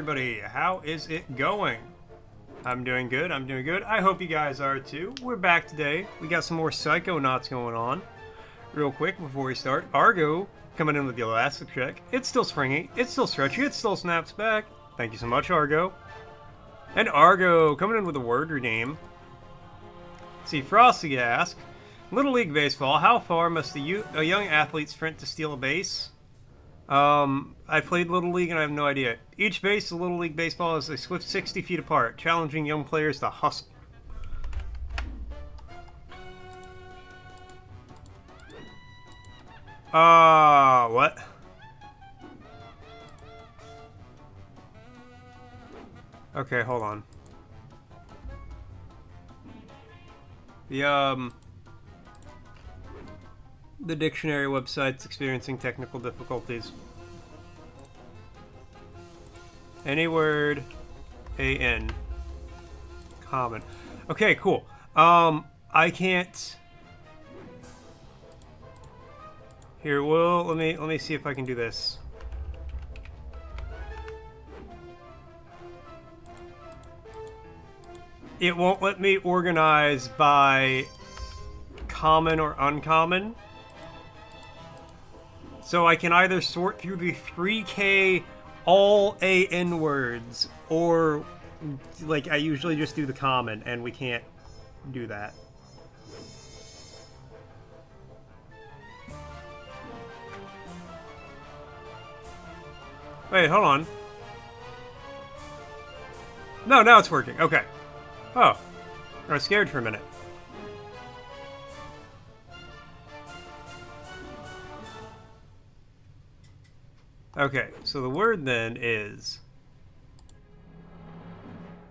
everybody. How is it going? I'm doing good. I'm doing good. I hope you guys are too. We're back today. We got some more Psychonauts going on. Real quick before we start, Argo coming in with the elastic check. It's still springy. It's still stretchy. It still snaps back. Thank you so much, Argo. And Argo coming in with a word redeem. See, Frosty asks, Little League Baseball, how far must a young athlete sprint to steal a base? I played Little League and I have no idea. Each base of Little League Baseball is a swift 60 feet apart, challenging young players to hustle. What? Okay, hold on. The dictionary website's experiencing technical difficulties. Any word, A-N. Common. Okay, cool. I can't... Here, well, let me see if I can do this. It won't let me organize by common or uncommon. So I can either sort through the 3K all AN words, or like I usually just do the common, and we can't do that. Wait, hold on. No, now it's working. Okay. Oh. I was scared for a minute. Okay, so the word then is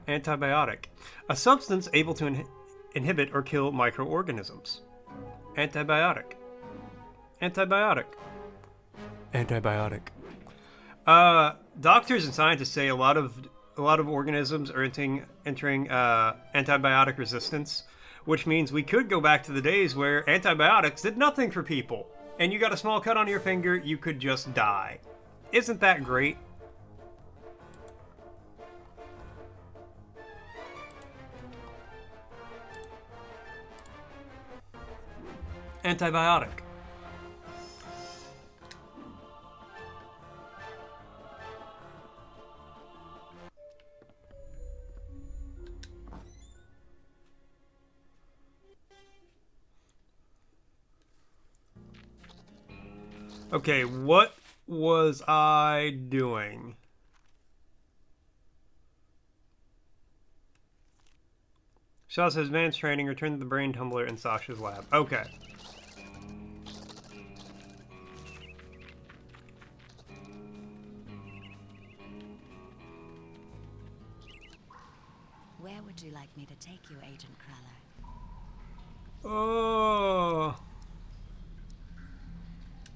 antibiotic. A substance able to inhibit or kill microorganisms. Antibiotic. Antibiotic. Antibiotic. Doctors and scientists say a lot of organisms are entering antibiotic resistance, which means we could go back to the days where antibiotics did nothing for people, and you got a small cut on your finger, you could just die. Isn't that great? Antibiotic. Okay, what was I doing? Shaw says, man's training, return to the brain tumbler in Sasha's lab. Okay. Where would you like me to take you, Agent Cruller? Oh.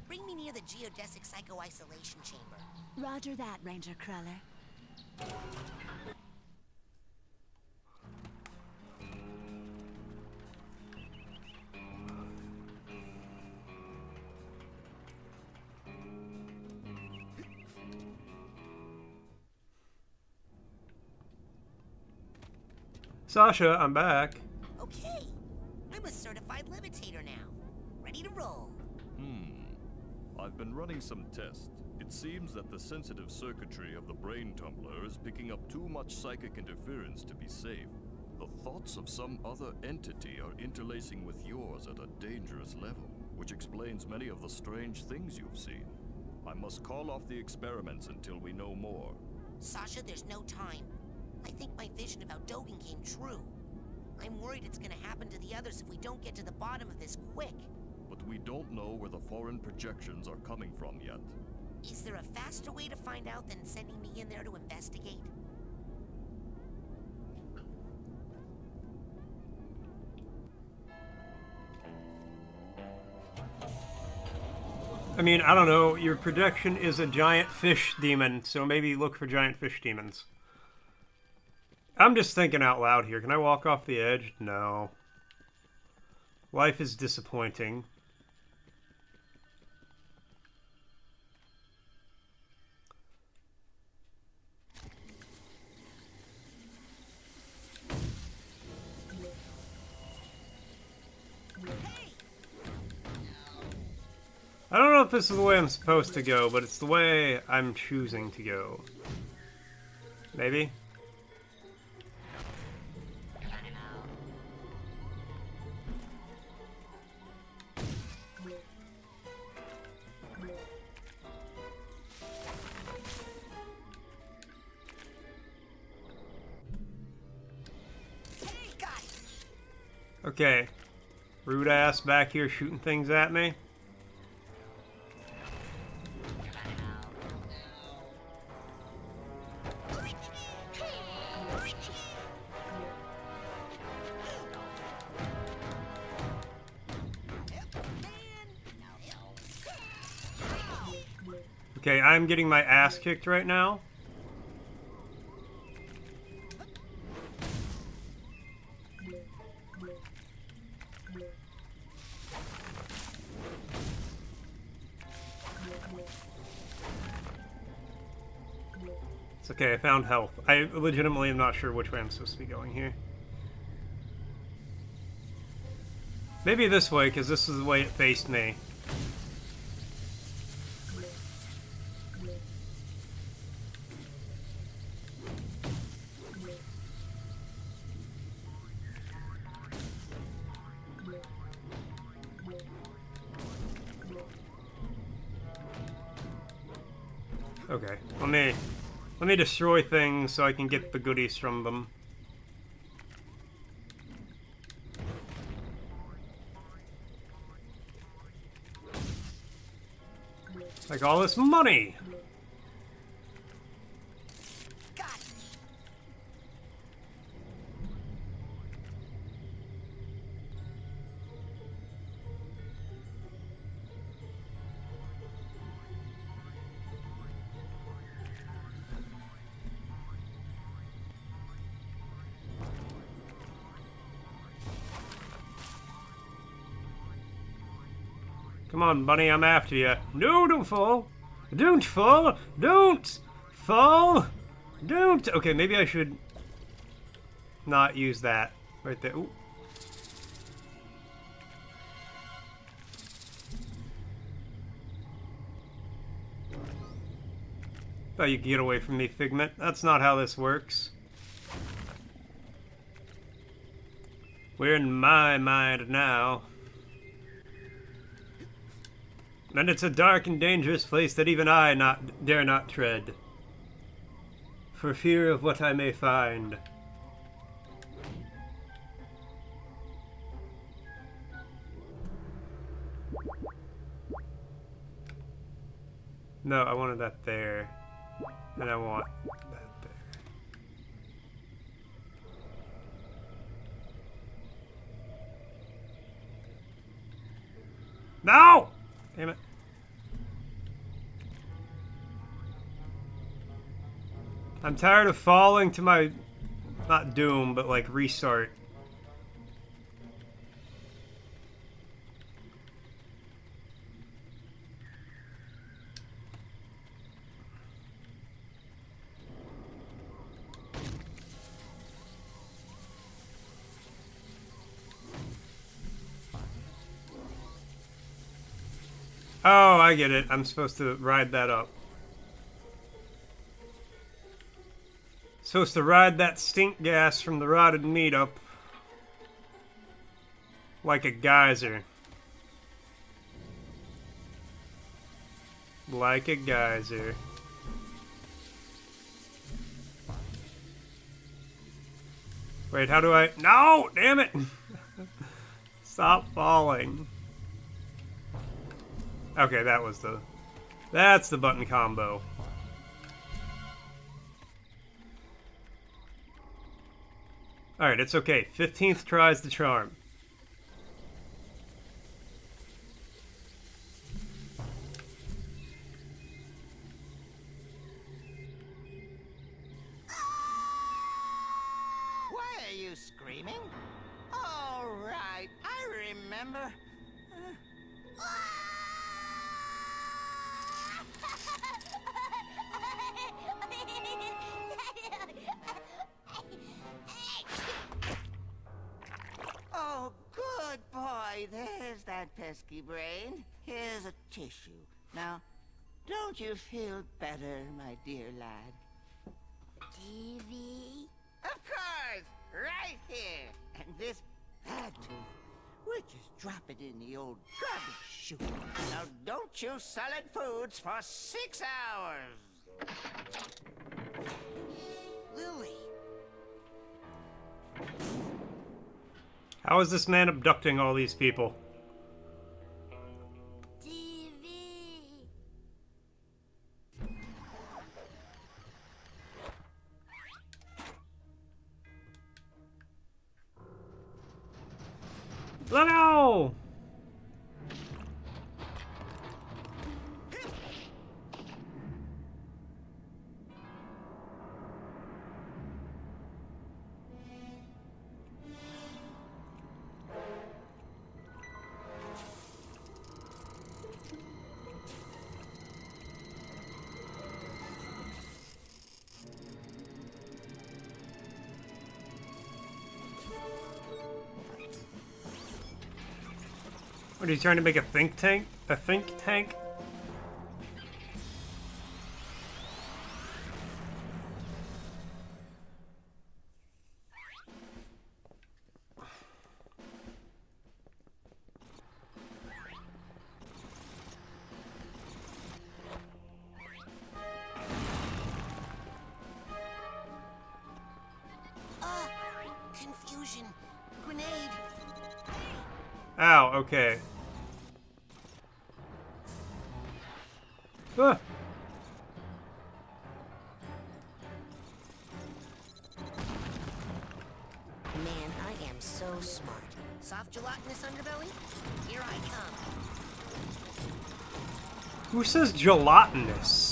Bring me near the geodesic psycho-isolation chamber. Roger that, Ranger Cruller. Sasha, I'm back. Okay, I'm a certified levitator now. Ready to roll. I've been running some tests. It seems that the sensitive circuitry of the brain tumbler is picking up too much psychic interference to be safe. The thoughts of some other entity are interlacing with yours at a dangerous level, which explains many of the strange things you've seen. I must call off the experiments until we know more. Sasha, there's no time. I think my vision about Dogen came true. I'm worried it's gonna happen to the others if we don't get to the bottom of this quick. But we don't know where the foreign projections are coming from yet. Is there a faster way to find out than sending me in there to investigate? I mean, I don't know. Your projection is a giant fish demon, so maybe look for giant fish demons. I'm just thinking out loud here. Can I walk off the edge? No. Life is disappointing. I don't know if this is the way I'm supposed to go, but it's the way I'm choosing to go. Maybe? Okay. Rude ass back here shooting things at me. Okay, I'm getting my ass kicked right now. It's okay, I found health. I legitimately am not sure which way I'm supposed to be going here. Maybe this way, because this is the way it faced me. Okay, let me destroy things so I can get the goodies from them. Like all this money! Come on, bunny, I'm after you. No, don't fall! Don't fall! Don't fall! Don't! Okay, maybe I should not use that right there. Ooh. Thought you could get away from me, Figment. That's not how this works. We're in my mind now. And it's a dark and dangerous place that even I dare not tread, for fear of what I may find. No, I wanted that there, and I want that there. No! Damn it. I'm tired of falling to my, not doom, but like restart. Oh, I get it. I'm supposed to ride that up. Supposed to ride that stink gas from the rotted meat up like a geyser. Like a geyser. Wait, how do I... No! Damn it! Stop falling. Okay, that was the... That's the button combo. Alright, it's okay. 15th tries the charm. Why are you screaming? All right, I remember. Oh, good boy. There's that that pesky brain. Here's a tissue. Now, don't you feel better, my dear lad? TV? Of course! Right here! And this bad tooth, we'll just drop it in the old garbage chute. Now don't chew solid foods for 6 hours! Lily! How is this man abducting all these people? TV! Let go! What, are you trying to make a think tank? A think tank? Confusion. Grenade. Ow, okay. Ah. Man, I am so smart. Soft gelatinous underbelly? Here I come. Who says gelatinous?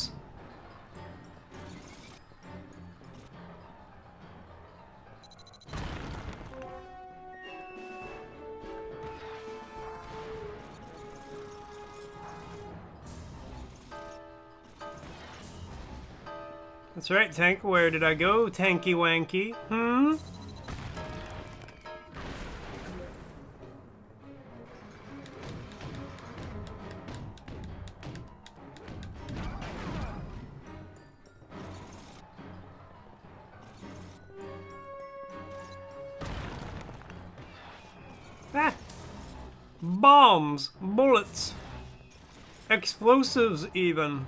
That's right, Tank. Where did I go, Tanky Wanky? Hmm? Ah! Bombs, bullets, explosives even.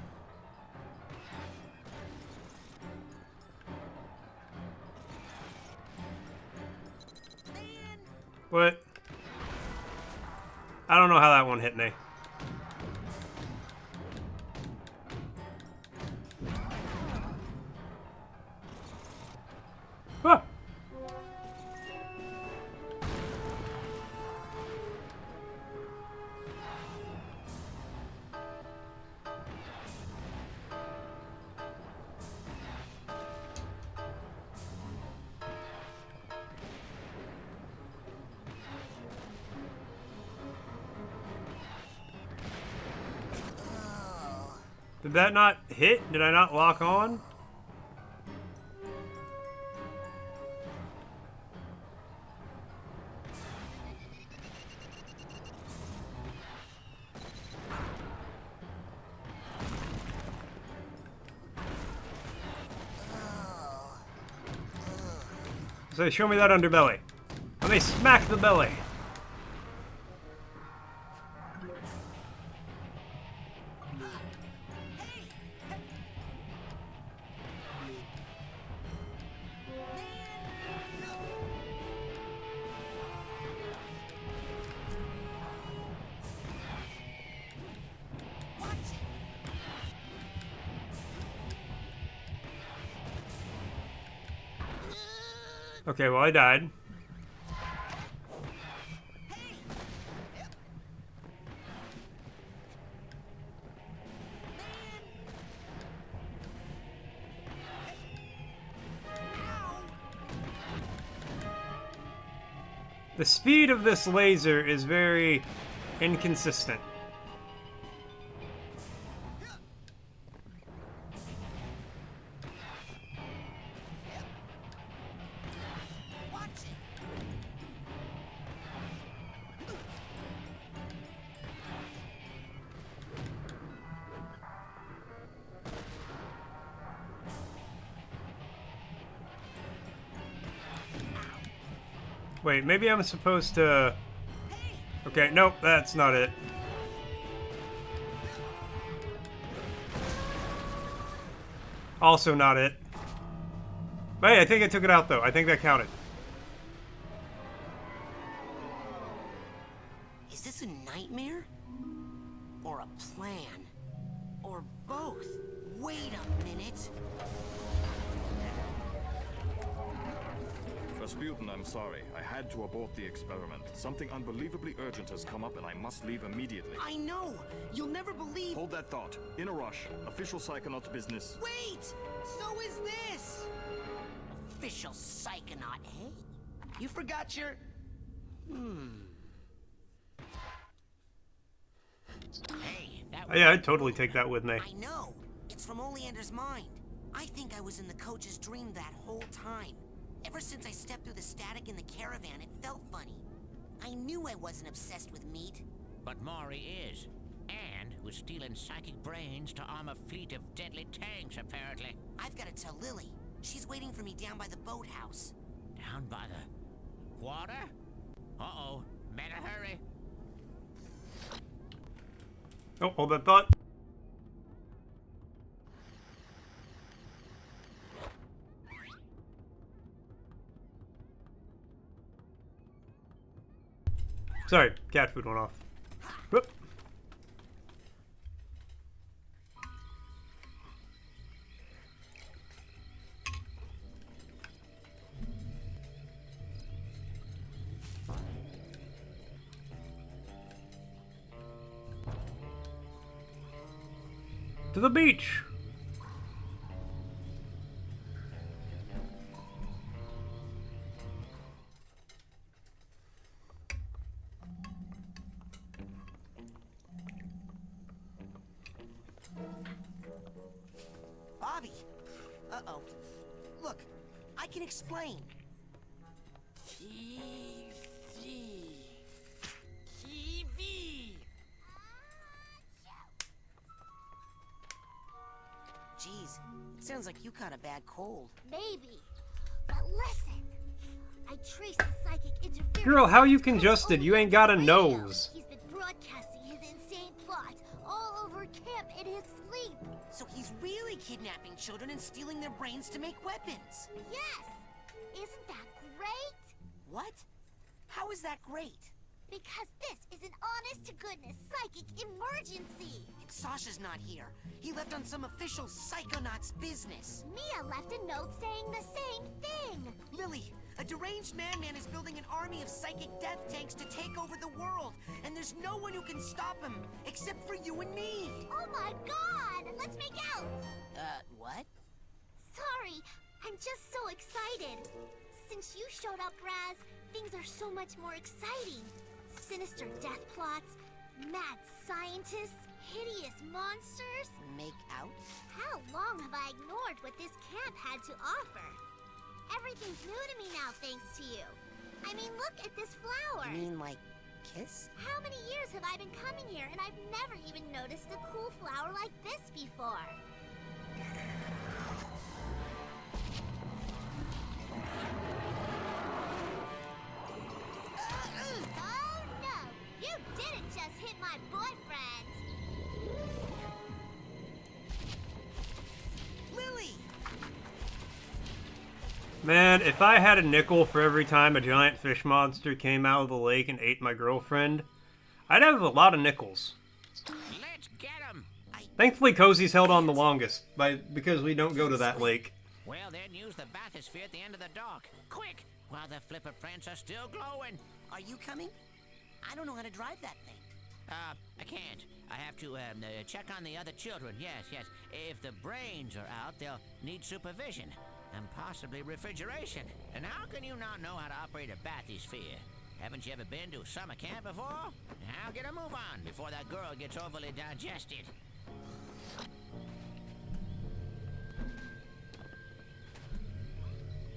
What? I don't know how that one hit me. Ah! Did that not hit? Did I not lock on? So show me that underbelly. Let me smack the belly. Okay, well, I died. The speed of this laser is very inconsistent. Wait, maybe I'm supposed to... Okay, nope, that's not it. Also not it. But hey, I think I took it out, though. I think that counted. Is this a nightmare? Or a plan? Or both? Wait a minute. Rasputin, I'm sorry. I had to abort the experiment. Something unbelievably urgent has come up and I must leave immediately. I know! You'll never believe— Hold that thought. In a rush. Official Psychonauts business. Wait! So is this! Official Psychonaut, eh? You forgot your... Hey, that Yeah, I'd totally take that with me. I know. It's from Oleander's mind. I think I was in the coach's dream that whole time. Ever since I stepped through the static in the caravan, it felt funny. I knew I wasn't obsessed with meat. But Maury is. And was stealing psychic brains to arm a fleet of deadly tanks, apparently. I've got to tell Lily. She's waiting for me down by the boathouse. Down by the water? Uh-oh. Better hurry. Oh, hold that thought. Sorry, cat food went off. Whoop. To the beach. Bobby! Uh-oh. Look, I can explain. TV. Jeez, it sounds like you caught a bad cold. Maybe. But listen. I traced the psychic interference. Girl, how you to the congested? You Oleander ain't got a radio. nose. He's been broadcasting his insane plot all over camp in his sleep. So he's really kidnapping children and stealing their brains to make weapons. Yes. Isn't that great? What? How is that great? Because this is an honest-to-goodness psychic emergency. And Sasha's not here. He left on some official Psychonauts business. Mia left a note saying the same thing. Lily, a deranged madman is building an army of psychic death tanks to take over the world. And there's no one who can stop him, except for you and me. Oh my god! Let's make out! What? Sorry, I'm just so excited. Since you showed up, Raz, things are so much more exciting. Sinister death plots, mad scientists, hideous monsters. Make out? How long have I ignored what this camp had to offer? Everything's new to me now thanks to you. I mean, look at this flower. You mean like kiss? How many years have I been coming here and I've never even noticed a cool flower like this before? Oh no! You didn't just hit my boyfriend! Lily! Man, if I had a nickel for every time a giant fish monster came out of the lake and ate my girlfriend, I'd have a lot of nickels. Let's get him. Thankfully, Cozy's held on the longest, because we don't go to that lake. Well, then use the bathysphere at the end of the dock. Quick, while the flipper prints are still glowing. Are you coming? I don't know how to drive that thing. I can't. I have to check on the other children. Yes. If the brains are out, they'll need supervision and possibly refrigeration. And how can you not know how to operate a bathysphere? Haven't you ever been to a summer camp before? Now get a move on before that girl gets overly digested.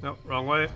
Nope, wrong way.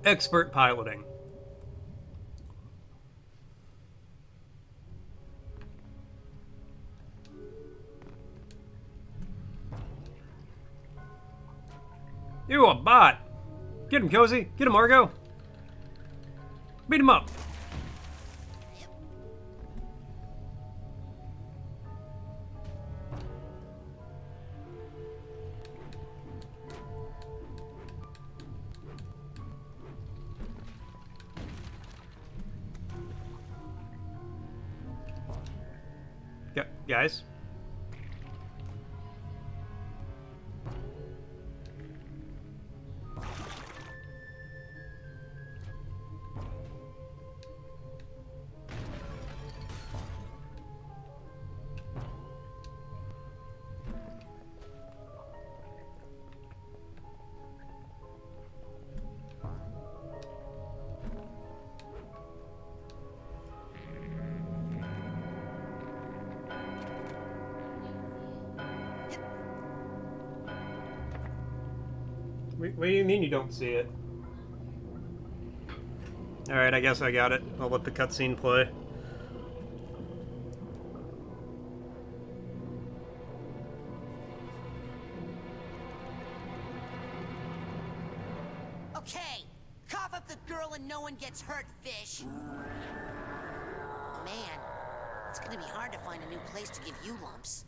Expert piloting. Ew, a bot! Get him, Cozy! Get him, Argo! Beat him up! Guys? What do you mean you don't see it? Alright, I guess I got it. I'll let the cutscene play. Okay, cough up the girl and no one gets hurt, fish. Man, it's gonna be hard to find a new place to give you lumps.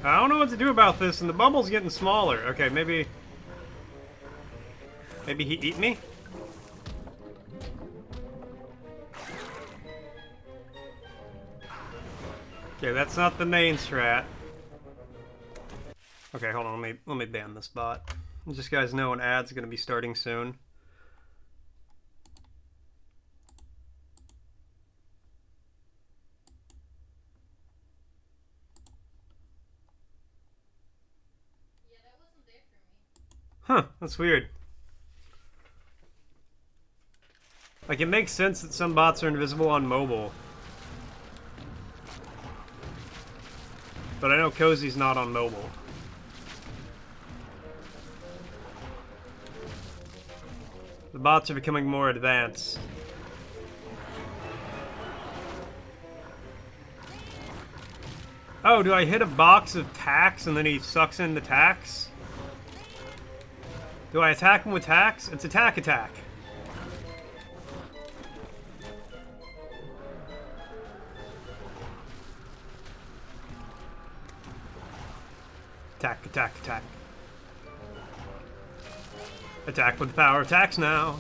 I don't know what to do about this, and the bubble's getting smaller. Okay, maybe he eat me? Okay, that's not the main strat. Okay, hold on, let me ban this bot. Just guys know an ad's gonna be starting soon. Huh, that's weird. Like, it makes sense that some bots are invisible on mobile. But I know Cozy's not on mobile. The bots are becoming more advanced. Oh, do I hit a box of tacks and then he sucks in the tacks? Do I attack him with tacks? It's attack. Attack. Attack with the power of tacks now.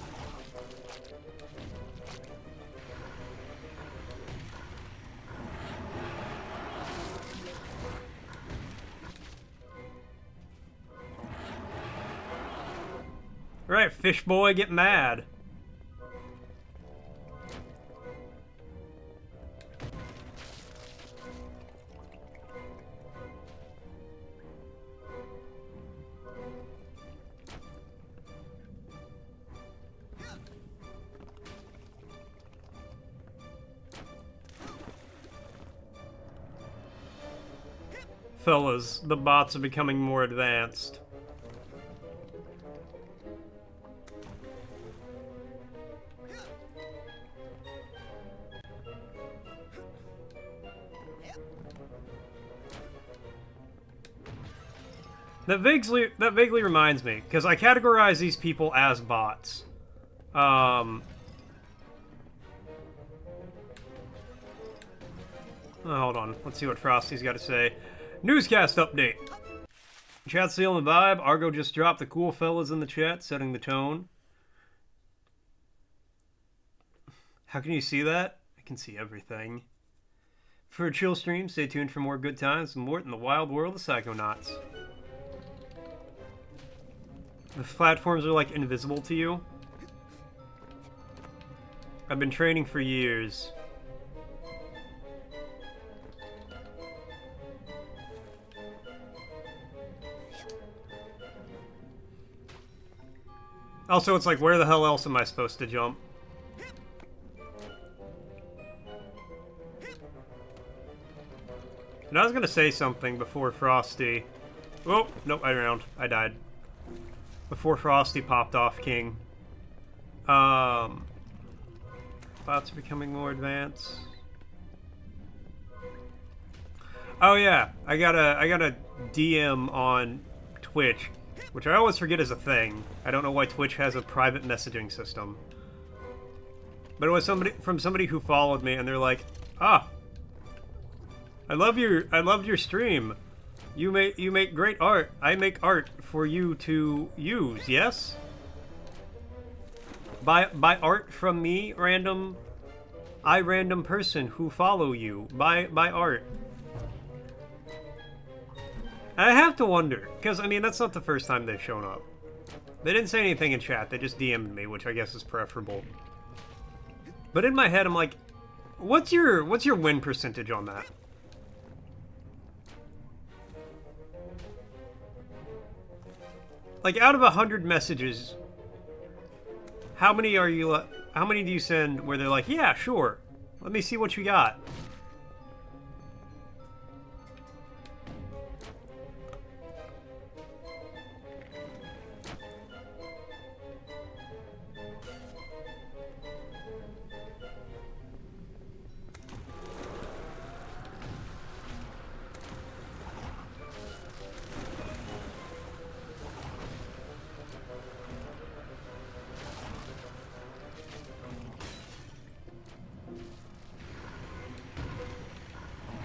Right, fish boy, get mad. Fellas, the bots are becoming more advanced. That vaguely reminds me, because I categorize these people as bots. Oh, hold on. Let's see what Frosty's got to say. Newscast update. Chat's feeling the vibe. Argo just dropped the cool fellas in the chat, setting the tone. How can you see that? I can see everything. for a chill stream. Stay tuned for more good times and more in the wild world of Psychonauts. The platforms are like invisible to you. I've been training for years. Also, it's like, where the hell else am I supposed to jump? And I was gonna say something before Frosty. Oh, nope, I drowned. I died. Before Frosty popped off King. Bots are becoming more advanced. Oh yeah, I got a DM on Twitch, which I always forget is a thing. I don't know why Twitch has a private messaging system. But it was somebody who followed me, and they're like, "Ah, I loved your stream. You make great art. I make art for you to use. Yes? Buy art from me, random person who follow you. Buy art." I have to wonder, because I mean that's not the first time they've shown up. They didn't say anything in chat. They just DM'd me, which I guess is preferable. But in my head, I'm like, what's your win percentage on that? Like, out of 100 messages, how many do you send where they're like, yeah, sure, let me see what you got?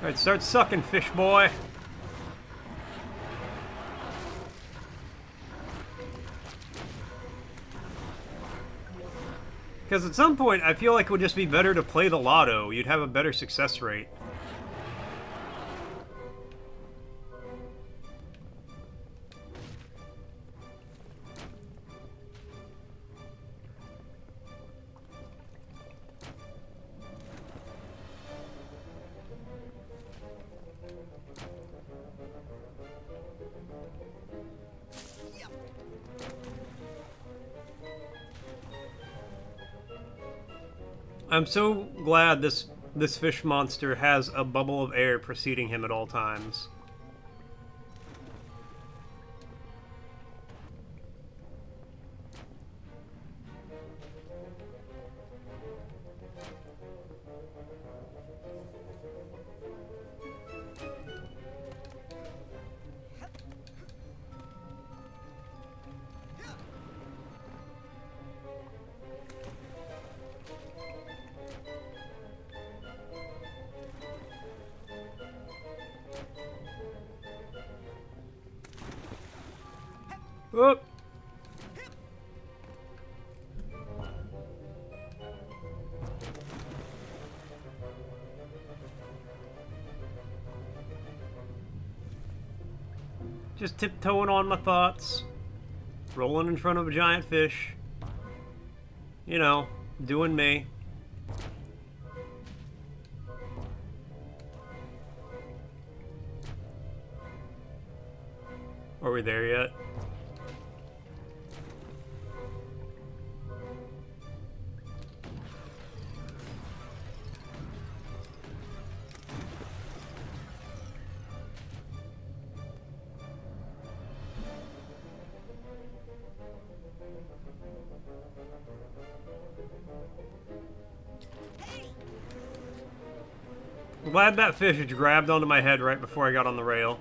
Alright, start sucking, fish boy. Because at some point, I feel like it would just be better to play the lotto. You'd have a better success rate. I'm so glad this fish monster has a bubble of air preceding him at all times. Whoop. Just tiptoeing on my thoughts, rolling in front of a giant fish. You know, doing me. Are we there yet? I'm glad that fish had grabbed onto my head right before I got on the rail.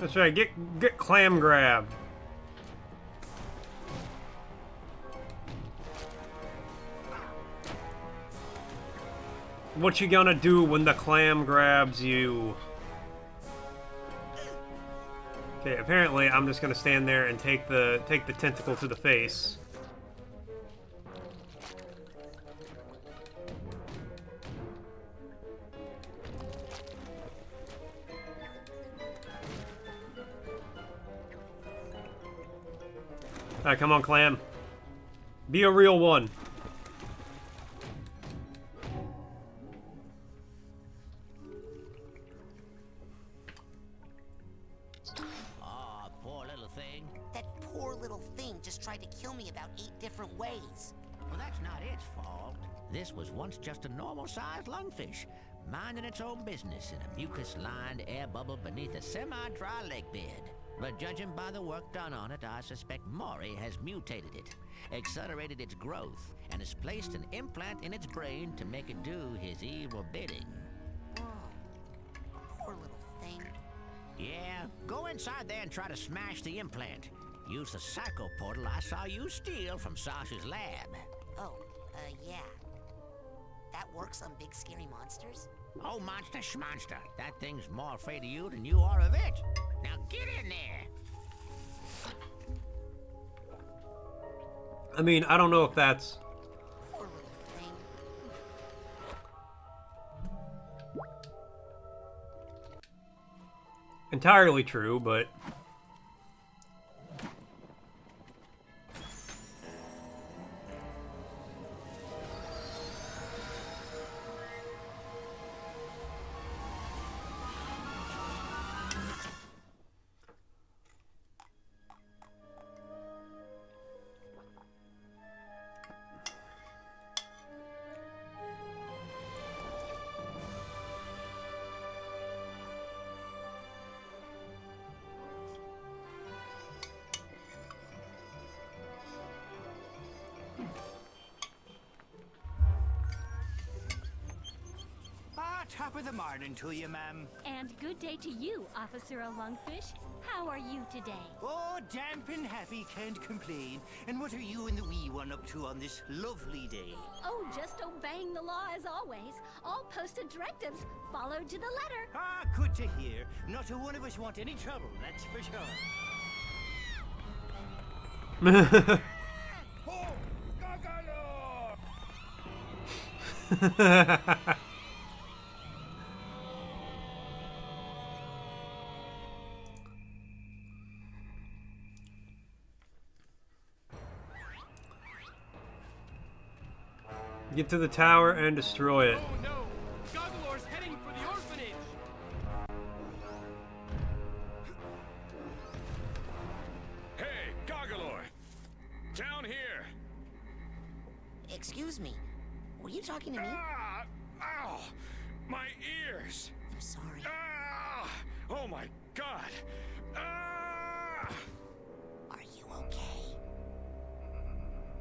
That's right, get clam grabbed. What you gonna do when the clam grabs you? Okay, apparently I'm just gonna stand there and take the tentacle to the face. Alright, come on, clam. Be a real one. Oh, poor little thing. That poor little thing just tried to kill me about 8 different ways. Well, that's not its fault. This was once just a normal-sized lungfish, minding its own business in a mucus-lined air bubble beneath a semi-dry lake bed. But judging by the work done on it, I suspect Maury has mutated it, accelerated its growth, and has placed an implant in its brain to make it do his evil bidding. Whoa. Poor little thing. Yeah, go inside there and try to smash the implant. Use the psycho portal I saw you steal from Sasha's lab. Oh, yeah. That works on big scary monsters? Oh, monster schmonster. That thing's more afraid of you than you are of it. Now get in there. I mean, I don't know if that's... Poor little thing. entirely true, but... Top of the morning to you, ma'am. And good day to you, Officer Lungfish. How are you today? Oh, damp and happy, can't complain. And what are you and the wee one up to on this lovely day? Oh, just obeying the law as always. All posted directives followed to the letter. Ah, good to hear. Not a one of us want any trouble, that's for sure. Oh, get to the tower and destroy it. Oh no! Goggalor's heading for the orphanage! Hey, Goggalor! Down here! Excuse me. Were you talking to me? Ah! Ow! My ears! I'm sorry. Ah! Oh my god! Ah! Are you okay?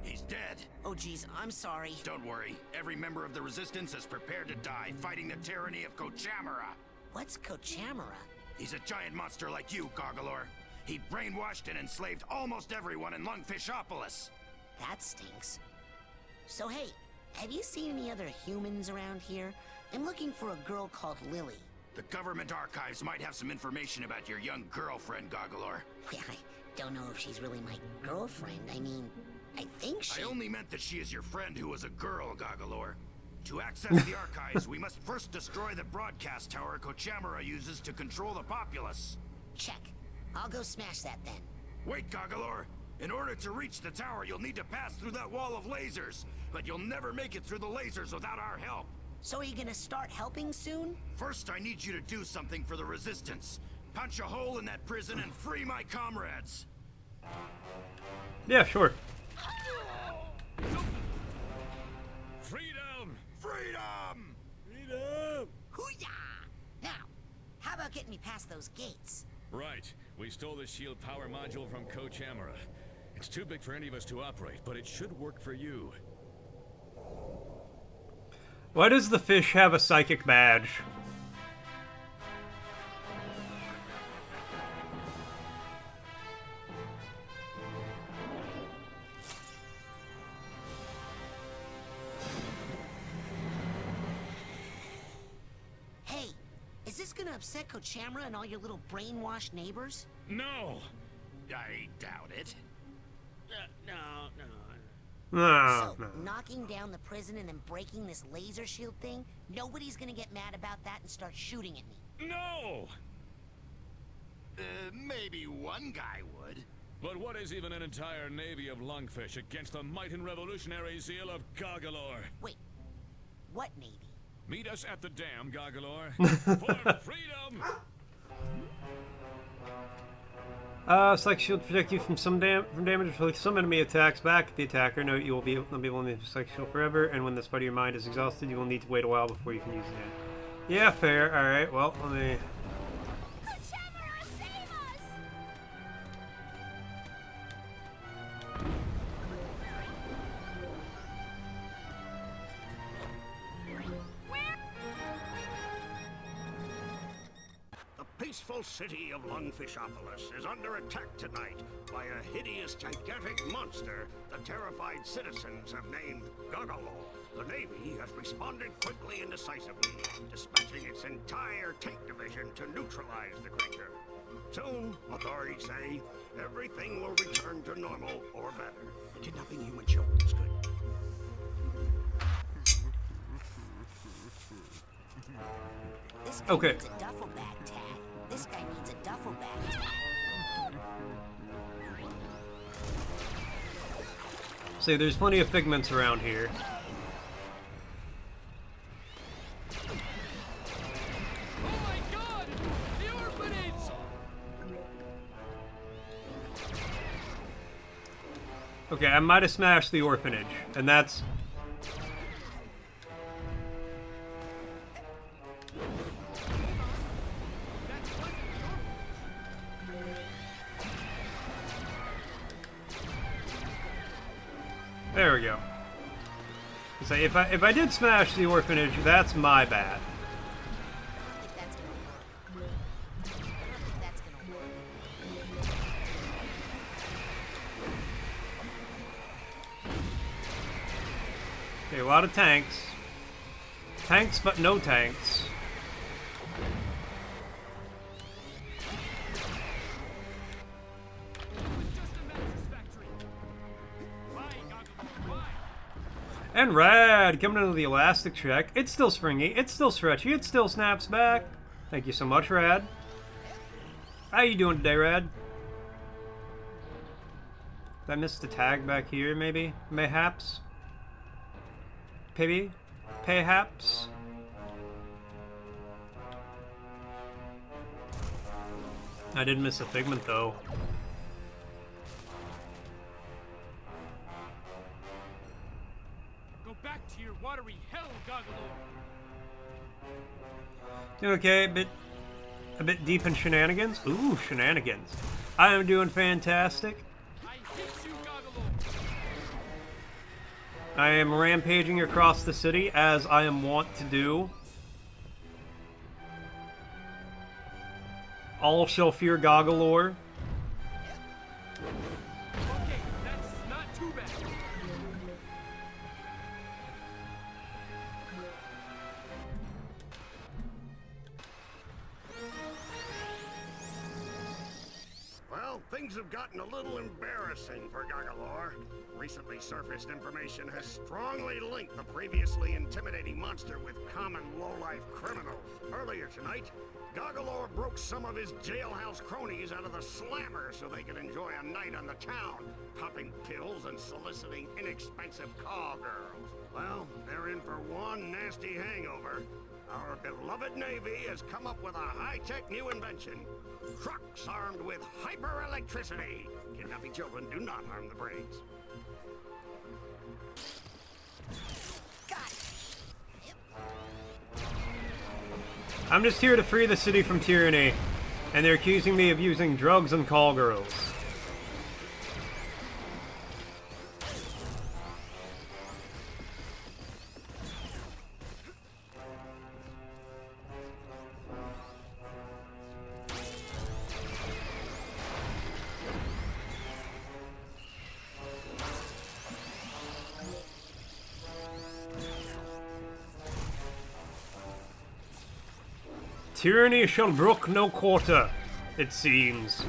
He's dead. Oh, geez, I'm sorry. Don't worry. Every member of the Resistance is prepared to die, fighting the tyranny of Kochamara. What's Kochamara? He's a giant monster like you, Goggalor. He brainwashed and enslaved almost everyone in Lungfishopolis. That stinks. So, hey, have you seen any other humans around here? I'm looking for a girl called Lily. The government archives might have some information about your young girlfriend, Goggalor. I don't know if she's really my girlfriend. I mean, I think she... I only meant that she is your friend who was a girl, Goggalor. To access the archives, we must first destroy the broadcast tower Kochamara uses to control the populace. Check. I'll go smash that then. Wait, Goggalor. In order to reach the tower, you'll need to pass through that wall of lasers. But you'll never make it through the lasers without our help. So are you gonna start helping soon? First, I need you to do something for the Resistance. Punch a hole in that prison and free my comrades. Yeah, sure. Freedom! Freedom! Freedom! Hoo-yah! Now, how about getting me past those gates? Right. We stole the shield power module from Kochamara. It's too big for any of us to operate, but it should work for you. Why does the fish have a psychic badge? upset Kochamara and all your little brainwashed neighbors? No! I doubt it. No. No, So, no. knocking down the prison and then breaking this laser shield thing, nobody's gonna get mad about that and start shooting at me. No! Maybe one guy would. But what is even an entire navy of lungfish against the might and revolutionary zeal of Gargalor? Wait, what navy? Meet us at the dam, Gargalor. For freedom! Psych shield protect you from damage with some enemy attacks back at the attacker. Note you will be able to use Psych shield forever, and when this part of your mind is exhausted, you will need to wait a while before you can use it. Yeah, fair. Alright, well, let me... Kochamara, save us! The peaceful city of Lungfishopolis is under attack tonight by a hideous, gigantic monster the terrified citizens have named Gargalor. The Navy has responded quickly and decisively, dispatching its entire tank division to neutralize the creature. Soon, authorities say, everything will return to normal or better. Kidnapping human children is good. This guy Okay. needs a duffel bag tag. This guy needs a duffel bag tag. So there's plenty of figments around here. Oh my god! The orphanage! Okay, I might have smashed the orphanage, and that's... There we go. So if I did smash the orphanage, that's my bad. Okay, a lot of tanks. Tanks, but no tanks. And Rad, coming into the elastic check. It's still springy, it's still stretchy, it still snaps back. Thank you so much, Rad. How you doing today, Rad? Did I miss the tag back here, maybe? Mayhaps? Maybe? Payhaps? I did miss a figment, though. Back to your watery hell, Gargalor. Doing okay, a bit deep in shenanigans. Ooh, shenanigans. I am doing fantastic. I hate you, Gargalor. I am rampaging across the city as I am wont to do. All shall fear Gargalor. Okay, that's not too bad. Well, things have gotten a little embarrassing for Gargalor. Recently surfaced information has strongly linked the previously intimidating monster with common low-life criminals. Earlier tonight, Gargalor broke some of his jailhouse cronies out of the slammer so they could enjoy a night on the town, popping pills and soliciting inexpensive call girls. Well, they're in for one nasty hangover. Our beloved Navy has come up with a high-tech new invention. Trucks armed with hyper-electricity. Kidnapping children do not harm the brains. I'm just here to free the city from tyranny, and they're accusing me of using drugs and call girls. Tyranny shall brook no quarter, it seems.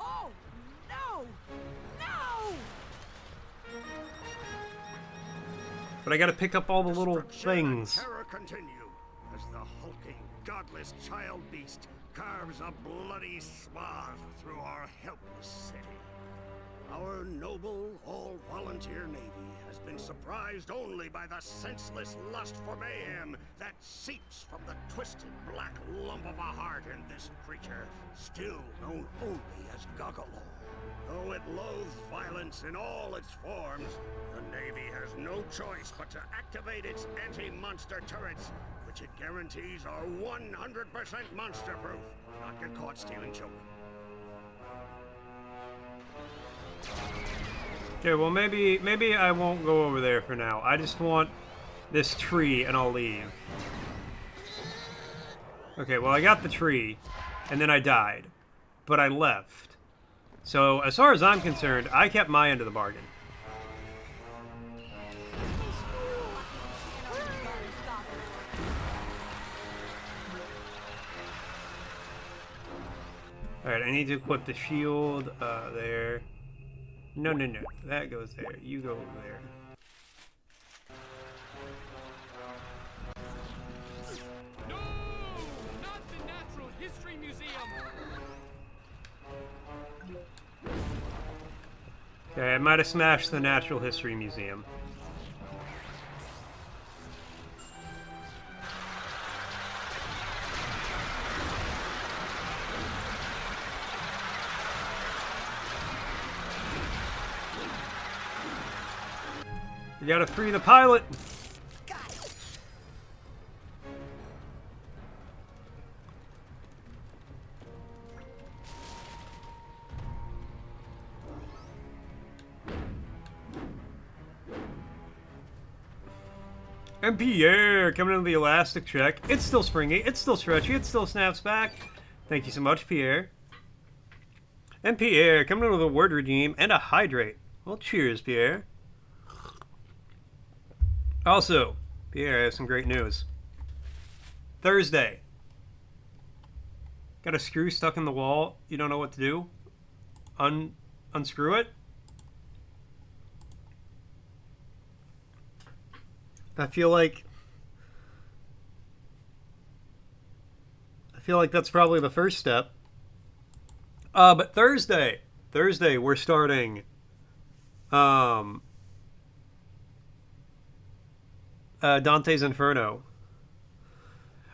Oh, no! No! But I gotta pick up all the little things. Terror continue as the hulking, godless child beast carves a bloody swath through our helpless city. Our noble, all-volunteer Navy has been surprised only by the senseless lust for mayhem that seeps from the twisted black lump of a heart in this creature, still known only as Goggalor. Though it loathes violence in all its forms, the Navy has no choice but to activate its anti-monster turrets, which it guarantees are 100% monster-proof. Not get caught stealing children. Okay, well maybe I won't go over there for now. I just want this tree and I'll leave. Okay, well I got the tree and then I died. But I left. So as far as I'm concerned, I kept my end of the bargain. Alright, I need to equip the shield there. No. That goes there. You go over there. No! Not the Natural History Museum! Okay, I might have smashed the Natural History Museum. You gotta free the pilot! And Pierre coming into the elastic check. It's still springy, it's still stretchy, it still snaps back. Thank you so much, Pierre. And Pierre coming into the word redeem and a hydrate. Well, cheers, Pierre. Also, Pierre, I have some great news. Thursday. Got a screw stuck in the wall. You don't know what to do? Unscrew it? I feel like that's probably the first step. But Thursday we're starting Dante's Inferno.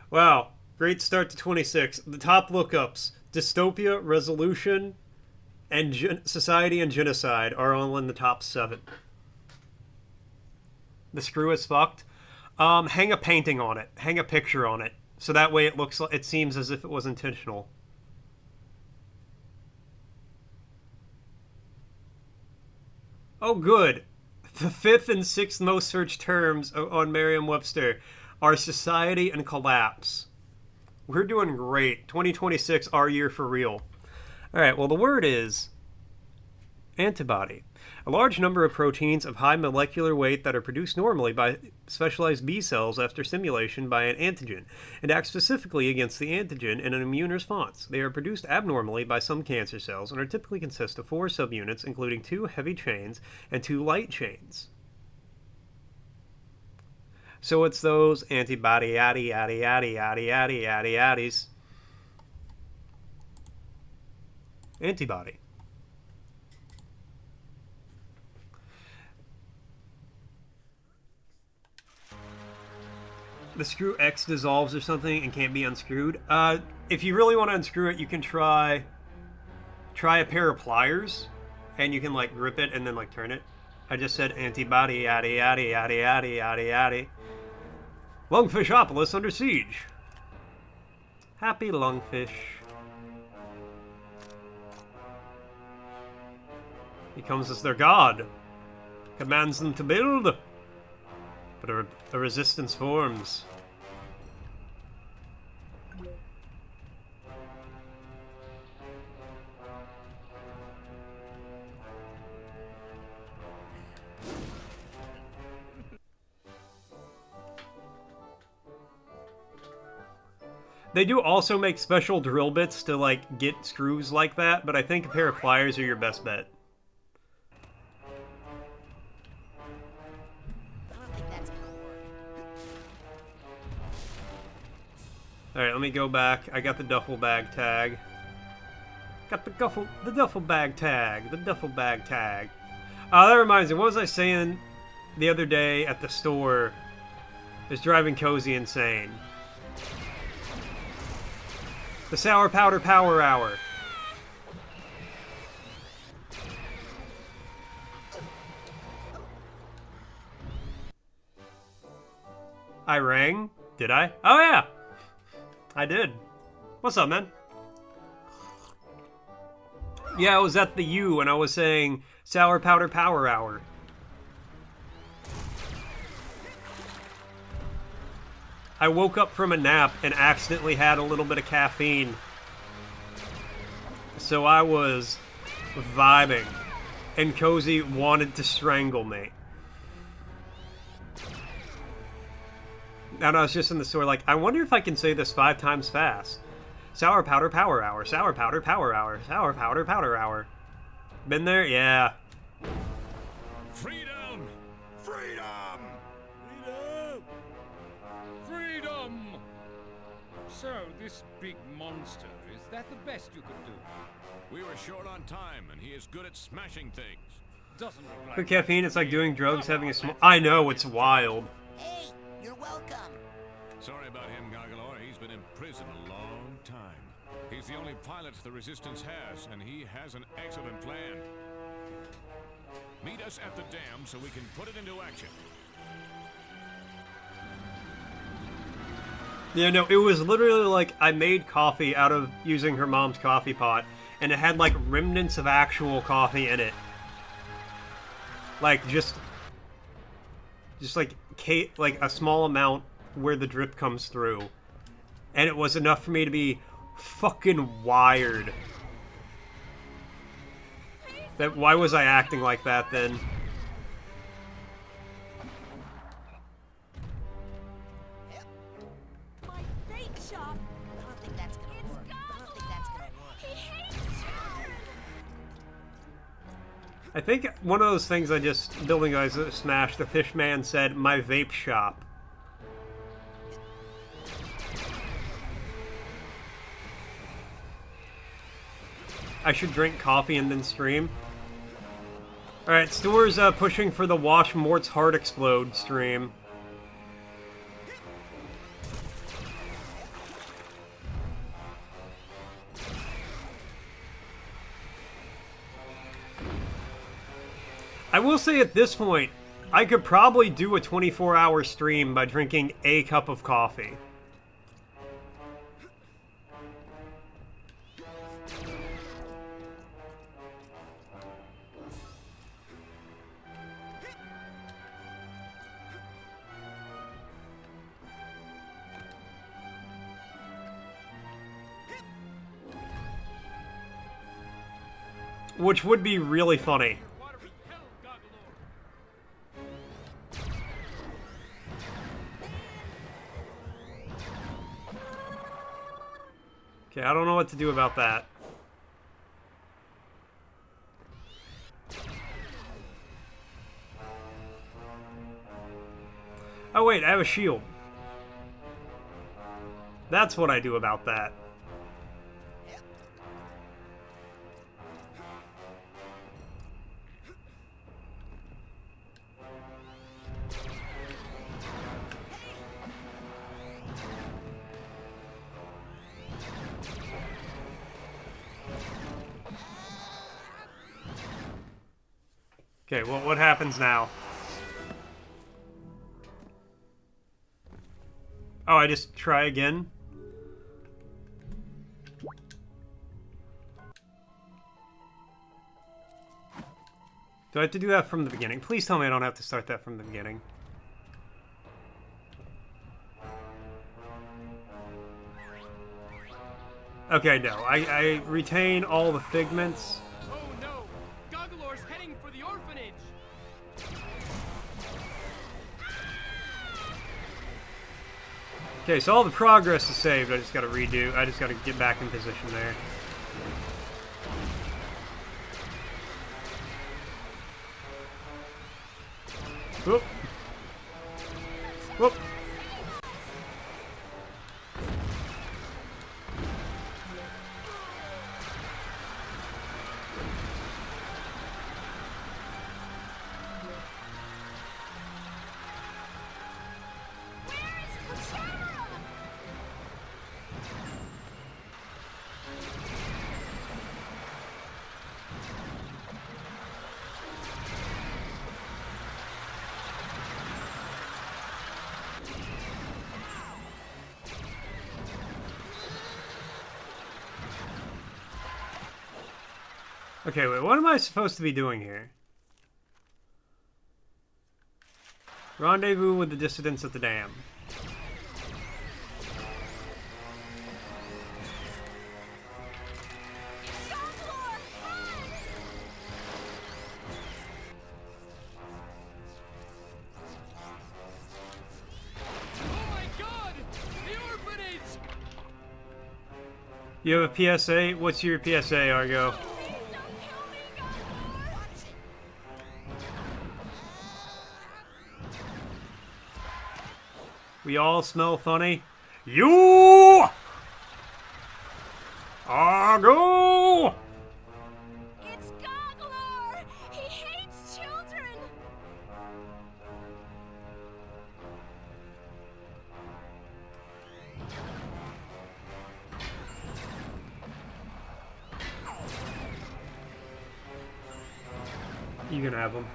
Wow, great start to 26. The top lookups: dystopia, resolution, and society and genocide are all in the top 7. The screw is fucked. Hang a painting on it. Hang a picture on it. So that way it seems as if it was intentional. Oh, good. The 5th and 6th most searched terms on Merriam-Webster are society and collapse. We're doing great. 2026, our year for real. Alright, well the word is antibody. A large number of proteins of high molecular weight that are produced normally by specialized B cells after stimulation by an antigen, and act specifically against the antigen in an immune response. They are produced abnormally by some cancer cells and are typically consist of 4 subunits, including 2 heavy chains and 2 light chains. So it's those antibody yaddies. Antibody. The screw X dissolves or something and can't be unscrewed. If you really want to unscrew it, you can try a pair of pliers, and you can like grip it and then like turn it. I just said antibody yaddy. Lungfishopolis under siege. Happy Lungfish. He comes as their god, commands them to build, but a resistance forms. They do also make special drill bits to, like, get screws like that, but I think a pair of pliers are your best bet. I don't think that's gonna work. Alright, let me go back. I got the duffel bag tag. Got the duffel bag tag. The duffel bag tag. That reminds me, what was I saying the other day at the store? It's driving Cozy insane. The Sour Powder Power Hour. I rang? Did I? Oh yeah! I did. What's up, man? Yeah, I was at the U and I was saying Sour Powder Power Hour. I woke up from a nap and accidentally had a little bit of caffeine. So I was vibing. And Cozy wanted to strangle me. And I was just in the store like, I wonder if I can say this 5 times fast. Sour Powder Power Hour, Sour Powder Power Hour, Sour Powder Powder Hour. Been there? Yeah. Freedom! Freedom! Freedom! Freedom! So, this big monster, is that the best you could do? We were short on time, and he is good at smashing things. Doesn't look like... For caffeine, it's like doing drugs, having a small... I know, it's wild. Hey, you're welcome. Sorry about him, Gargalor. He's been in prison a long time. He's the only pilot the Resistance has, and he has an excellent plan. Meet us at the dam so we can put it into action. Yeah, no, it was literally like I made coffee out of using her mom's coffee pot, and it had like remnants of actual coffee in it. Like just like a small amount where the drip comes through. And it was enough for me to be fucking wired. Why was I acting like that then? My bake shop. I don't think that's gonna work. I don't think that's gonna work. He hates children. I think one of those things I just, building guys that smashed, the fish man said, my vape shop. I should drink coffee and then stream. Alright, Stuart's pushing for the Watch Mort's Heart Explode stream. I will say at this point, I could probably do a 24-hour stream by drinking a cup of coffee. Which would be really funny. Okay, I don't know what to do about that. Oh wait, I have a shield. That's what I do about that. Okay, well, what happens now? Oh, I just try again? Do I have to do that from the beginning? Please tell me I don't have to start that from the beginning. Okay, no. I retain all the figments. Oh no! Goggalor's heading for the orphanage! Okay, so all the progress is saved. I just gotta redo. I just gotta get back in position there. Whoop. Whoop. Okay, wait, what am I supposed to be doing here? Rendezvous with the dissidents at the dam. You have a PSA? What's your PSA, Argo? We all smell funny. You! Argo! It's Goggler! He hates children! You can have them.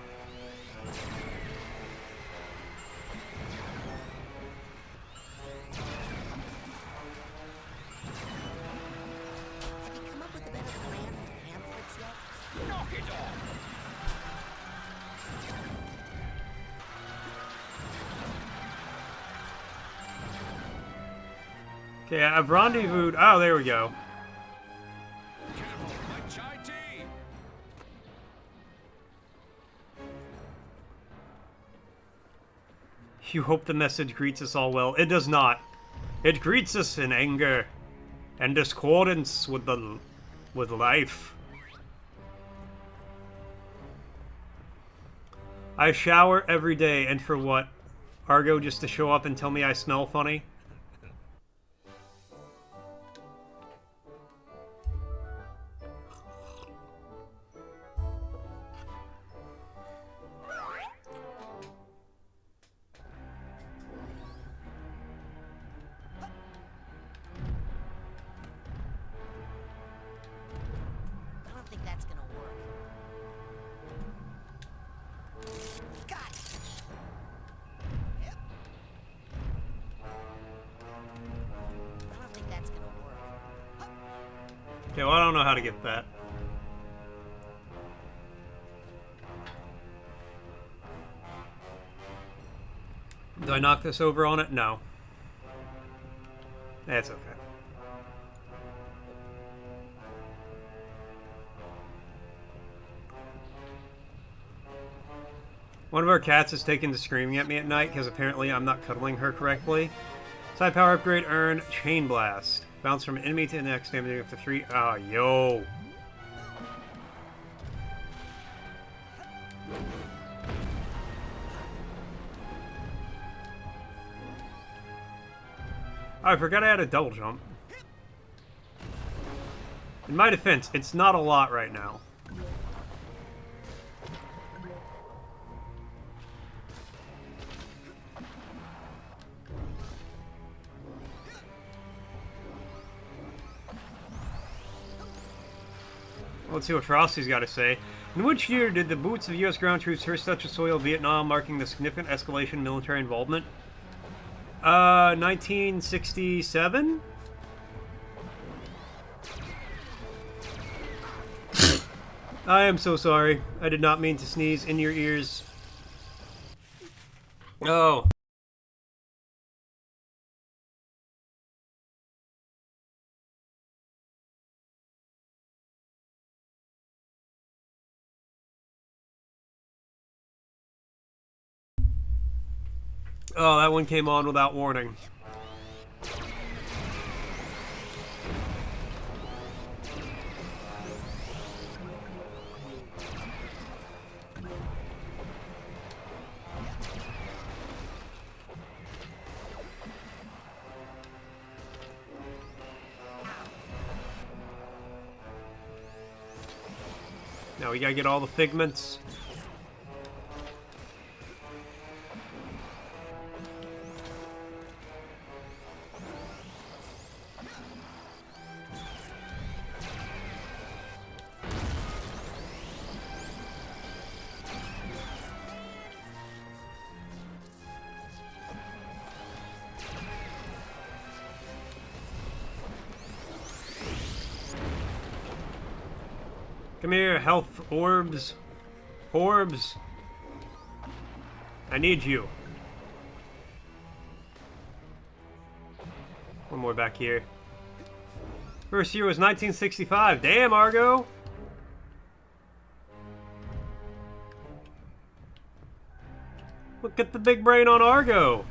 Okay, I've rendezvoused. Oh, there we go. Careful, my chai tea! You hope the message greets us all well. It does not. It greets us in anger and discordance with life. I shower every day, and for what? Argo, just to show up and tell me I smell funny? Okay, well, I don't know how to get that. Do I knock this over on it? No. That's okay. One of our cats is taken to screaming at me at night because apparently I'm not cuddling her correctly. Side power upgrade, earn Chain Blast. Bounce from an enemy to the next, damaging up to 3. Ah, yo. Oh, I forgot I had a double jump. In my defense, it's not a lot right now. Let's see what Frosty's got to say. In which year did the boots of U.S. ground troops first touch the soil of Vietnam, marking the significant escalation in military involvement? 1967? I am so sorry. I did not mean to sneeze in your ears. Oh. Oh, that one came on without warning. Now we gotta get all the figments. Come here, health orbs. Orbs. I need you. One more back here. First year was 1965. Damn, Argo! Look at the big brain on Argo!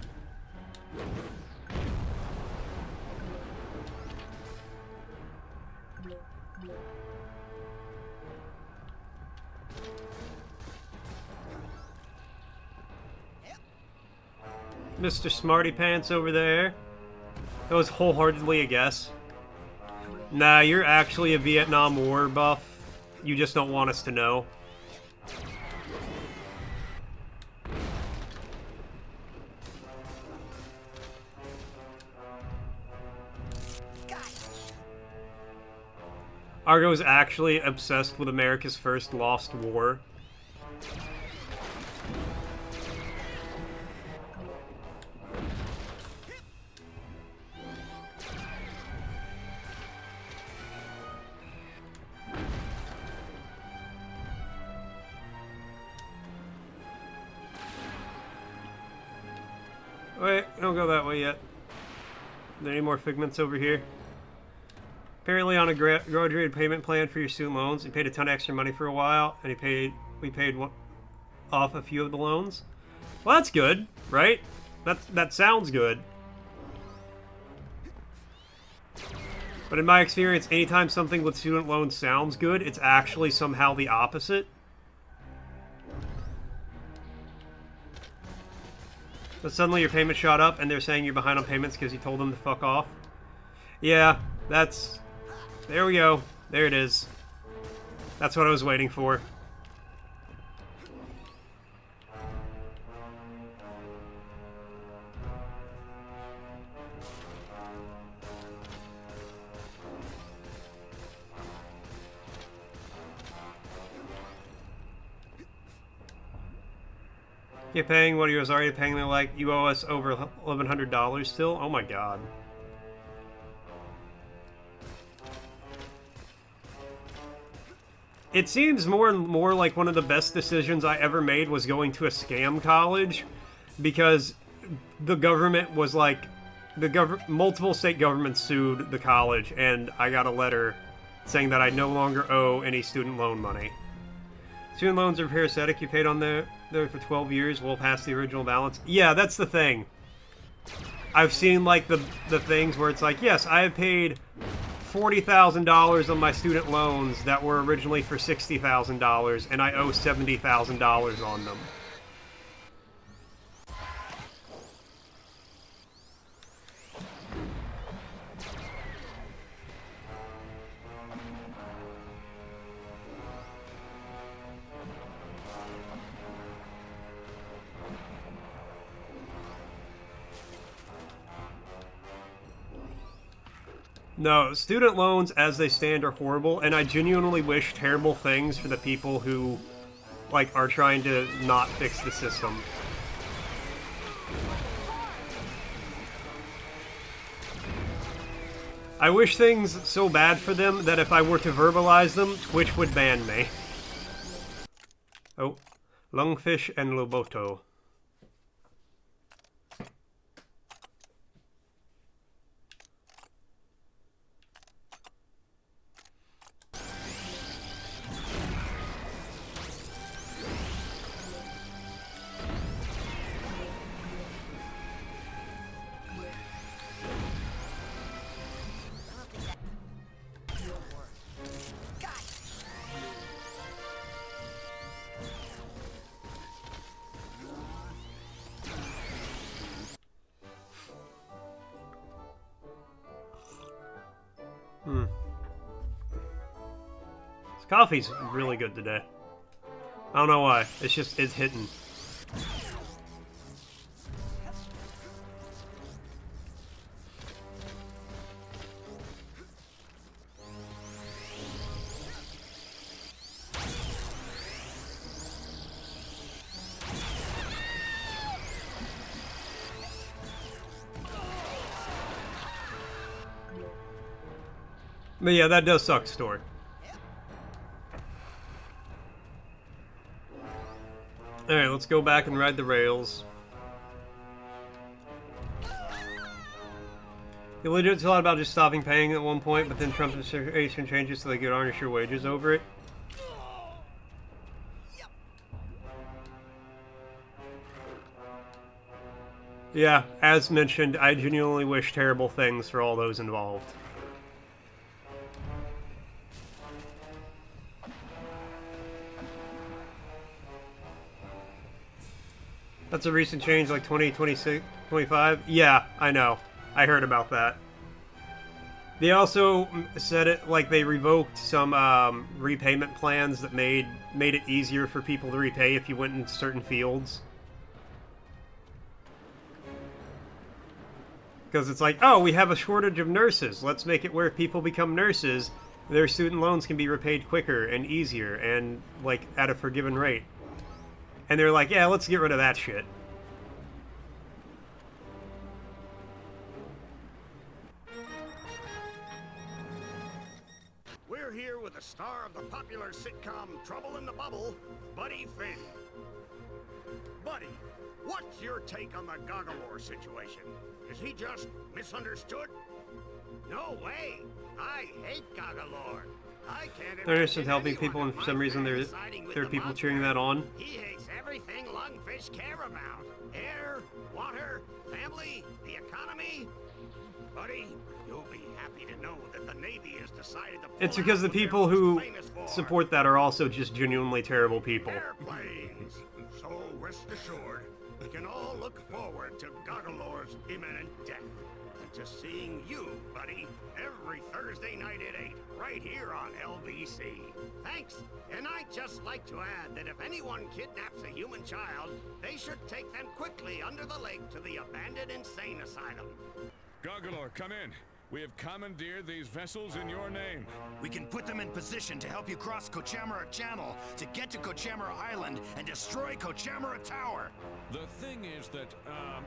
Mr. Smarty Pants over there. That was wholeheartedly a guess. Nah, you're actually a Vietnam War buff. You just don't want us to know. Argo is actually obsessed with America's first lost war. Wait, don't go that way yet. Are there any more figments over here? Apparently on a graduated payment plan for your student loans, you paid a ton of extra money for a while, and we paid off a few of the loans. Well, that's good, right? That sounds good. But in my experience, anytime something with student loans sounds good, it's actually somehow the opposite. But suddenly your payment shot up, and they're saying you're behind on payments because you told them to fuck off. Yeah, that's... There we go. There it is. That's what I was waiting for. You're paying what he was already paying. They're like, you owe us over $1,100 still? Oh my god. It seems more and more like one of the best decisions I ever made was going to a scam college, because the government was like, multiple state governments sued the college, and I got a letter saying that I no longer owe any student loan money. Student loans are parasitic. You paid on there for 12 years, well past the original balance. Yeah, that's the thing. I've seen like the things where it's like, yes, I have paid $40,000 on my student loans that were originally for $60,000, and I owe $70,000 on them. No, student loans as they stand are horrible, and I genuinely wish terrible things for the people who, like, are trying to not fix the system. I wish things so bad for them that if I were to verbalize them, Twitch would ban me. Oh, Lungfish and Loboto. Coffee's really good today. I don't know why. It's hitting. But yeah, that does suck, Store. Alright, let's go back and ride the rails. The legit's a lot about just stopping paying at one point, but then Trump's administration changes so they could garnish your wages over it. Yeah, as mentioned, I genuinely wish terrible things for all those involved. That's a recent change, like 2026, 25? Yeah, I know. I heard about that. They also said it like they revoked some repayment plans that made it easier for people to repay if you went into certain fields. Because it's like, oh, we have a shortage of nurses. Let's make it where if people become nurses, their student loans can be repaid quicker and easier and, like, at a forgiven rate. And they're like, yeah, let's get rid of that shit. We're here with the star of the popular sitcom Trouble in the Bubble, Buddy Finn. Buddy, what's your take on the Goggalore situation? Is he just misunderstood? No way! I hate Goggalore. I can't They're interested in helping people, and for some reason there are people cheering that on. He hates everything lungfish care about. Air, water, family, the economy. Buddy, you'll be happy to know that the Navy has decided to pull It's because the people who support that are also just genuinely terrible people. Airplanes. So rest assured, we can all look forward to Goggalore's imminent death. And to seeing you, buddy, every Thursday night at 8, right here on LBC. Thanks. And I'd just like to add that if anyone kidnaps a human child, they should take them quickly under the lake to the abandoned insane asylum. Goggalore, come in. We have commandeered these vessels in your name. We can put them in position to help you cross Kochamara Channel to get to Kochamara Island and destroy Kochamara Tower. The thing is that,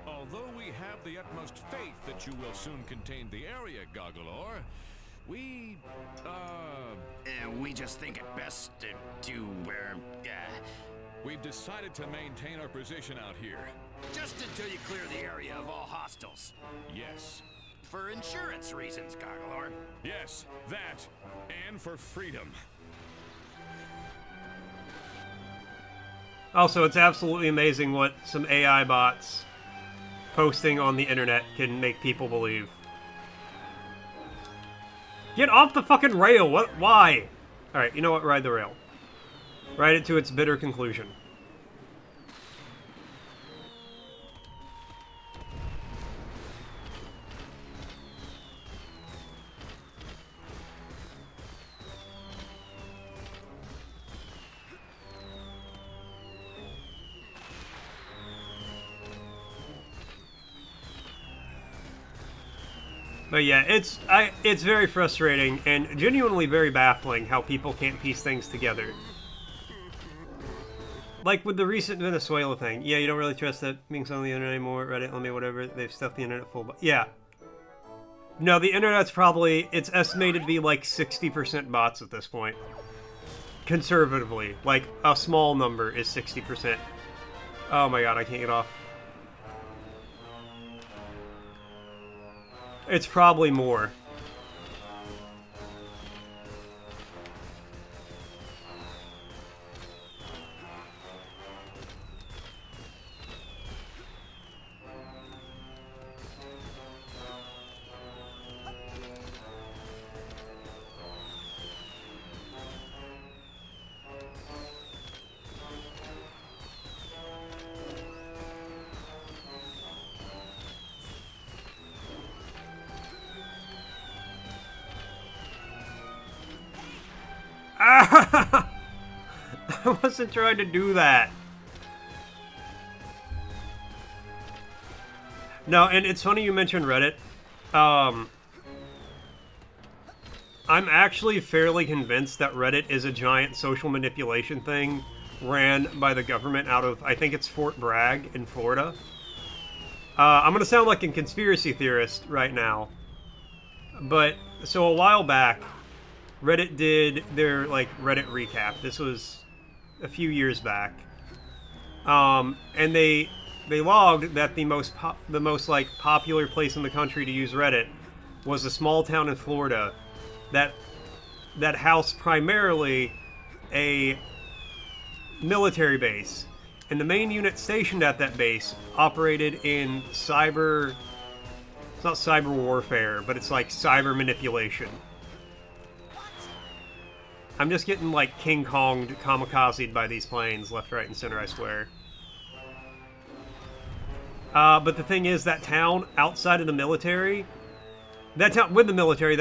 although we have the utmost faith that you will soon contain the area, Goggalore, we just think it best we've decided to maintain our position out here. Just until you clear the area of all hostiles. Yes. For insurance reasons, Goggalore. Yes, that, and for freedom. Also, it's absolutely amazing what some AI bots posting on the internet can make people believe. Get off the fucking rail! What? Why? Alright, you know what? Ride the rail. Ride it to its bitter conclusion. But yeah, it's very frustrating and genuinely very baffling how people can't piece things together. Like with the recent Venezuela thing. Yeah, you don't really trust that being on the internet anymore. Reddit, let me whatever. They've stuffed the internet full. Yeah. No, the internet's probably, it's estimated to be like 60% bots at this point. Conservatively. Like, a small number is 60%. Oh my god, I can't get off. It's probably more. I wasn't trying to do that. No, and it's funny you mentioned Reddit. I'm actually fairly convinced that Reddit is a giant social manipulation thing ran by the government out of, I think it's Fort Bragg in Florida. I'm going to sound like a conspiracy theorist right now. But, so a while back, Reddit did their, like, Reddit recap. This was a few years back. And they logged that the most like popular place in the country to use Reddit was a small town in Florida that housed primarily a military base, and the main unit stationed at that base operated in cyber. It's not cyber warfare, but it's like cyber manipulation. I'm just getting like King Kong'd, kamikazed by these planes left, right, and center, I swear. But the thing is, that town outside of the military, that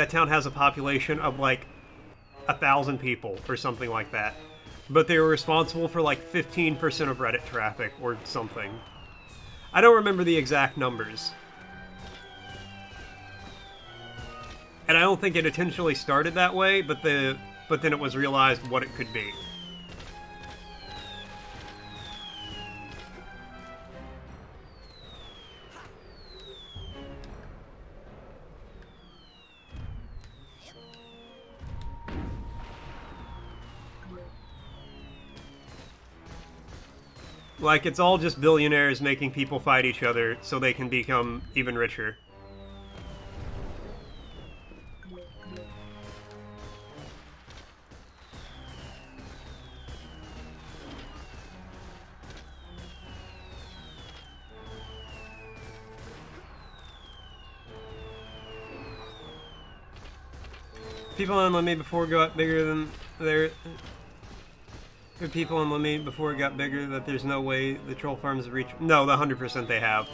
town has a population of like 1,000 people or something like that. But they were responsible for like 15% of Reddit traffic or something. I don't remember the exact numbers. And I don't think it intentionally started that way, but then it was realized what it could be. Like, it's all just billionaires making people fight each other so they can become even richer. People on Limit before it got bigger than their... People on Limit before it got bigger that there's no way the troll farms have reached... No, the 100% they have.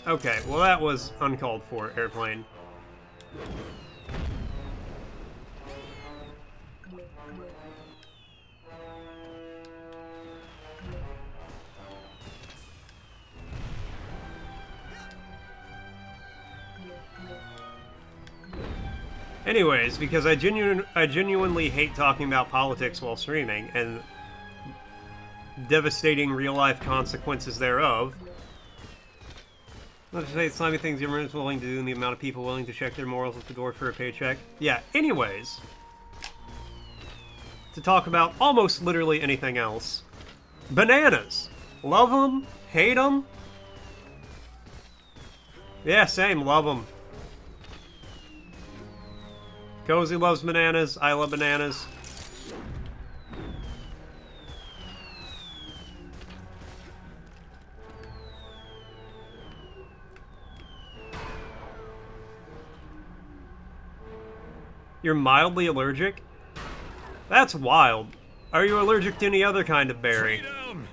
Okay, well that was uncalled for, airplane. Anyways, because I genuinely hate talking about politics while streaming, and devastating real-life consequences thereof. Let's say slimy things the government is willing to do and the amount of people willing to check their morals at the door for a paycheck. Yeah, anyways. To talk about almost literally anything else. Bananas! Love them? Hate them? Yeah, same, love them. Cozy loves bananas. I love bananas. You're mildly allergic? That's wild. Are you allergic to any other kind of berry? Freedom!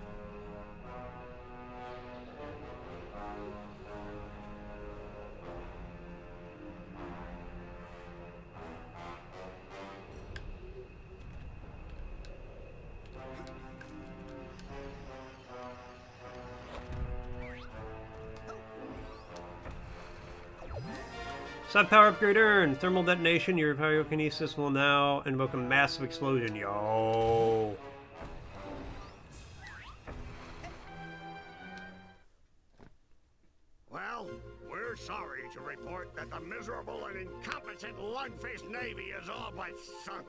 Side power upgrade earned. Thermal detonation. Your pyrokinesis will now invoke a massive explosion. Yo. Well, we're sorry to report that the miserable and incompetent lug-faced Navy is all but sunk.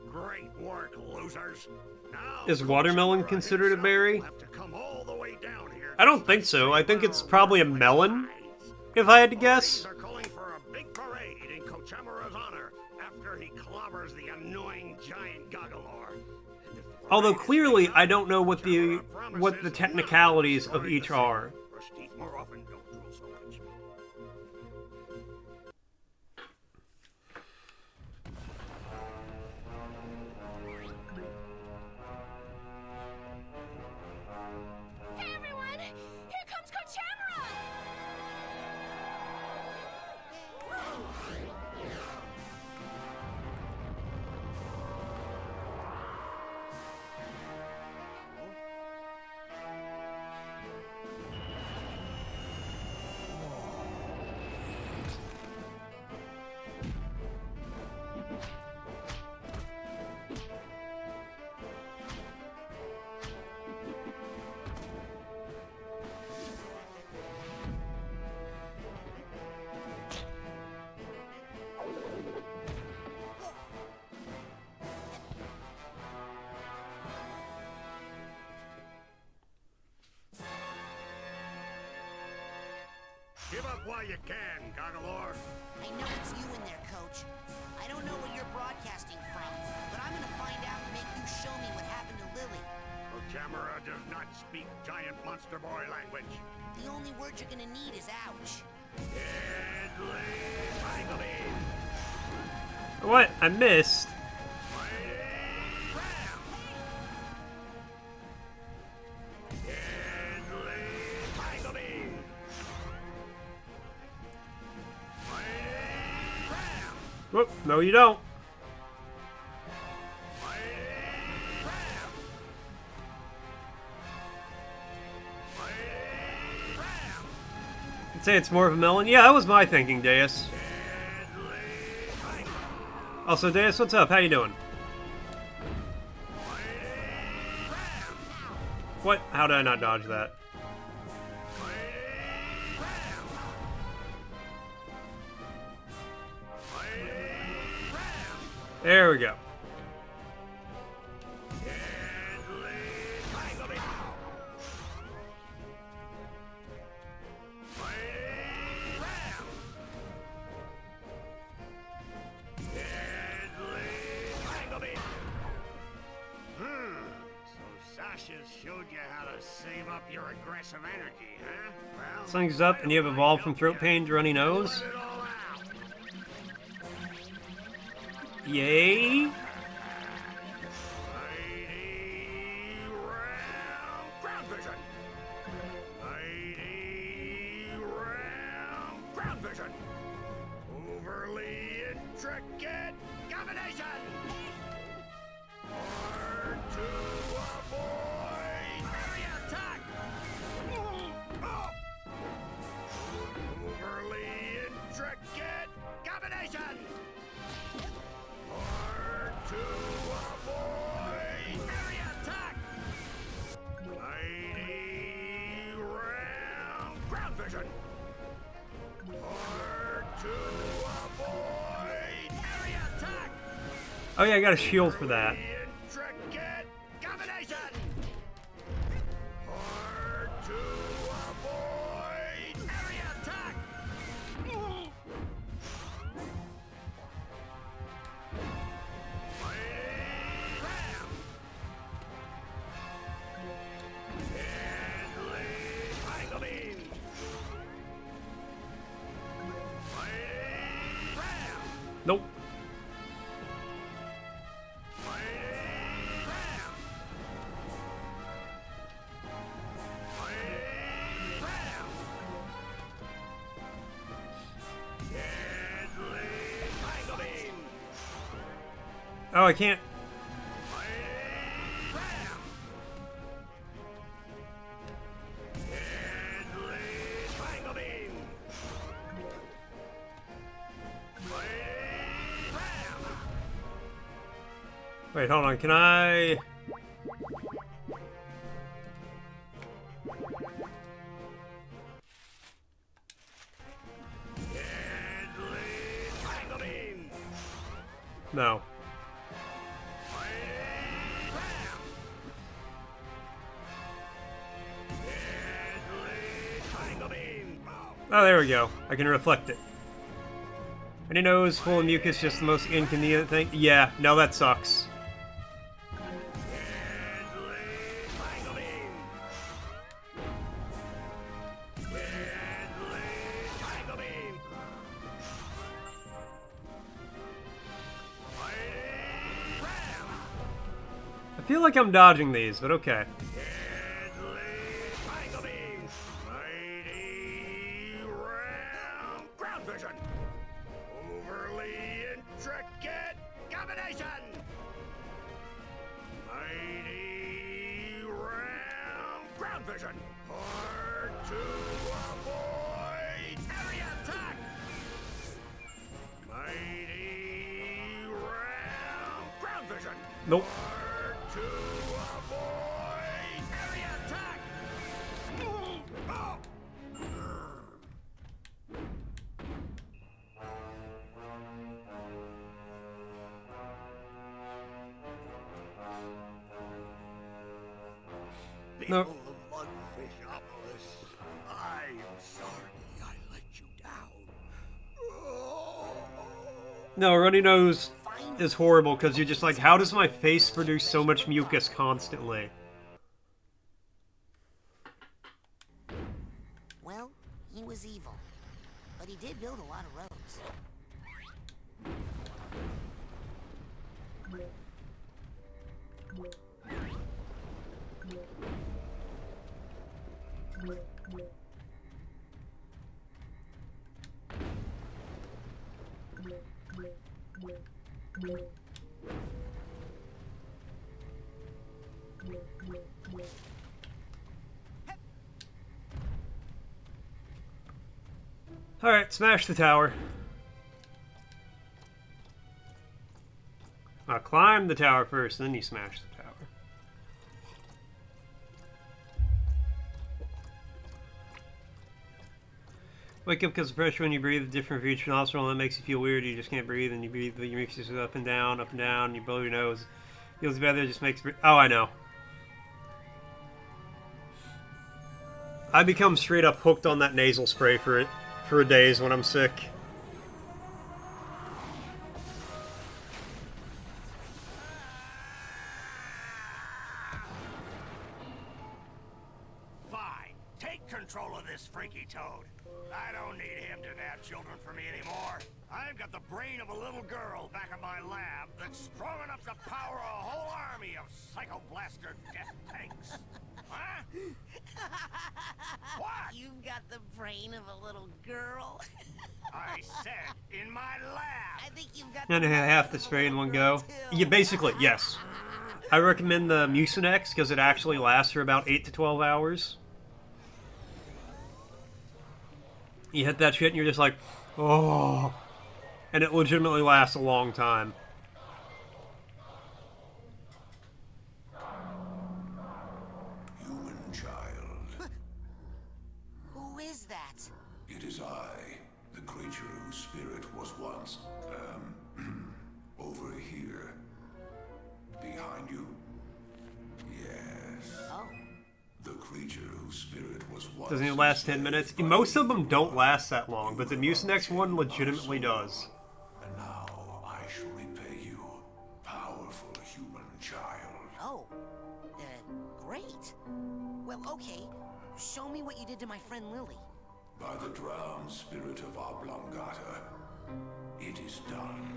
Great work, losers. Now, Is watermelon considered a berry? have to come all the way down here. I don't think so. I think it's probably a melon, if I had to guess. They're calling for a big parade in Kochamura's honor after he clobbers the annoying giant Goggalor. Although clearly I don't know what the technicalities of each are. Brush teeth more often, don't drool so much. Give up while you can, Goggalor. I know it's you in there, Coach. I don't know where you're broadcasting from, but I'm gonna find out and make you show me what happened to Lily. Kochamara does not speak giant monster boy language. The only word you're gonna need is ouch. Deadly Tiger Beam. What? I missed. Whoop, no you don't. I'd say it's more of a melon. Yeah, that was my thinking, Deus. Also, Deus, what's up? How you doing? What? How did I not dodge that? There we go. Showed you how to save up your aggressive energy, huh? Well, Something's up and you have evolved from throat pain to runny nose. Yay! Ground vision. Mighty round ground vision. Overly intricate combination. Hard to avoid. Area attack. Overly intricate combination. Hard to avoid. Area attack. Mighty round ground vision. Hard to avoid. Area attack. Oh yeah, I got a shield for that. Intricate combination. Hard to avoid. Area attack. Nope. Oh, I can't. Wait, hold on. Can I? No. Oh, there we go. I can reflect it. Any nose full of mucus, just the most inconvenient thing? Yeah, no, that sucks. I feel like I'm dodging these, but okay. Nope. People of Mudfishopolis, I'm sorry I let No, runny nose is horrible because you're just like, how does my face produce so much mucus constantly? Well, he was evil, but he did build a lot of roads. Alright, smash the tower. Climb the tower first, then you smash the tower. Wake up because of pressure when you breathe a different for each nostril, and that makes you feel weird. You just can't breathe, and you breathe, you mix it up and down, and you blow your nose. Feels better, it just makes... Oh, I know. I become straight up hooked on that nasal spray for days when I'm sick. Fine. Take control of this freaky toad. I don't need him to nab children for me anymore. I've got the brain of a little girl back in my lab that's strong enough to power a whole army of psycho-blaster death tanks. Huh? What? You've got the brain of a little girl. I said in my lab. I think you've got And half the spray in one go. Yeah, basically, yes. I recommend the Mucinex because it actually lasts for about 8 to 12 hours. You hit that shit and you're just like, oh. And it legitimately lasts a long time. Human child. Who is that? It is I, the creature whose spirit was once, over here. Behind you. Yes. Oh. The creature whose spirit was once... Doesn't it last 10 minutes? Most of them don't last that long, but the Mucinex one legitimately does. And now I shall repay you, powerful human child. Oh. Great. Well, okay. Show me what you did to my friend Lily. By the drowned spirit of Oblongata, it is done.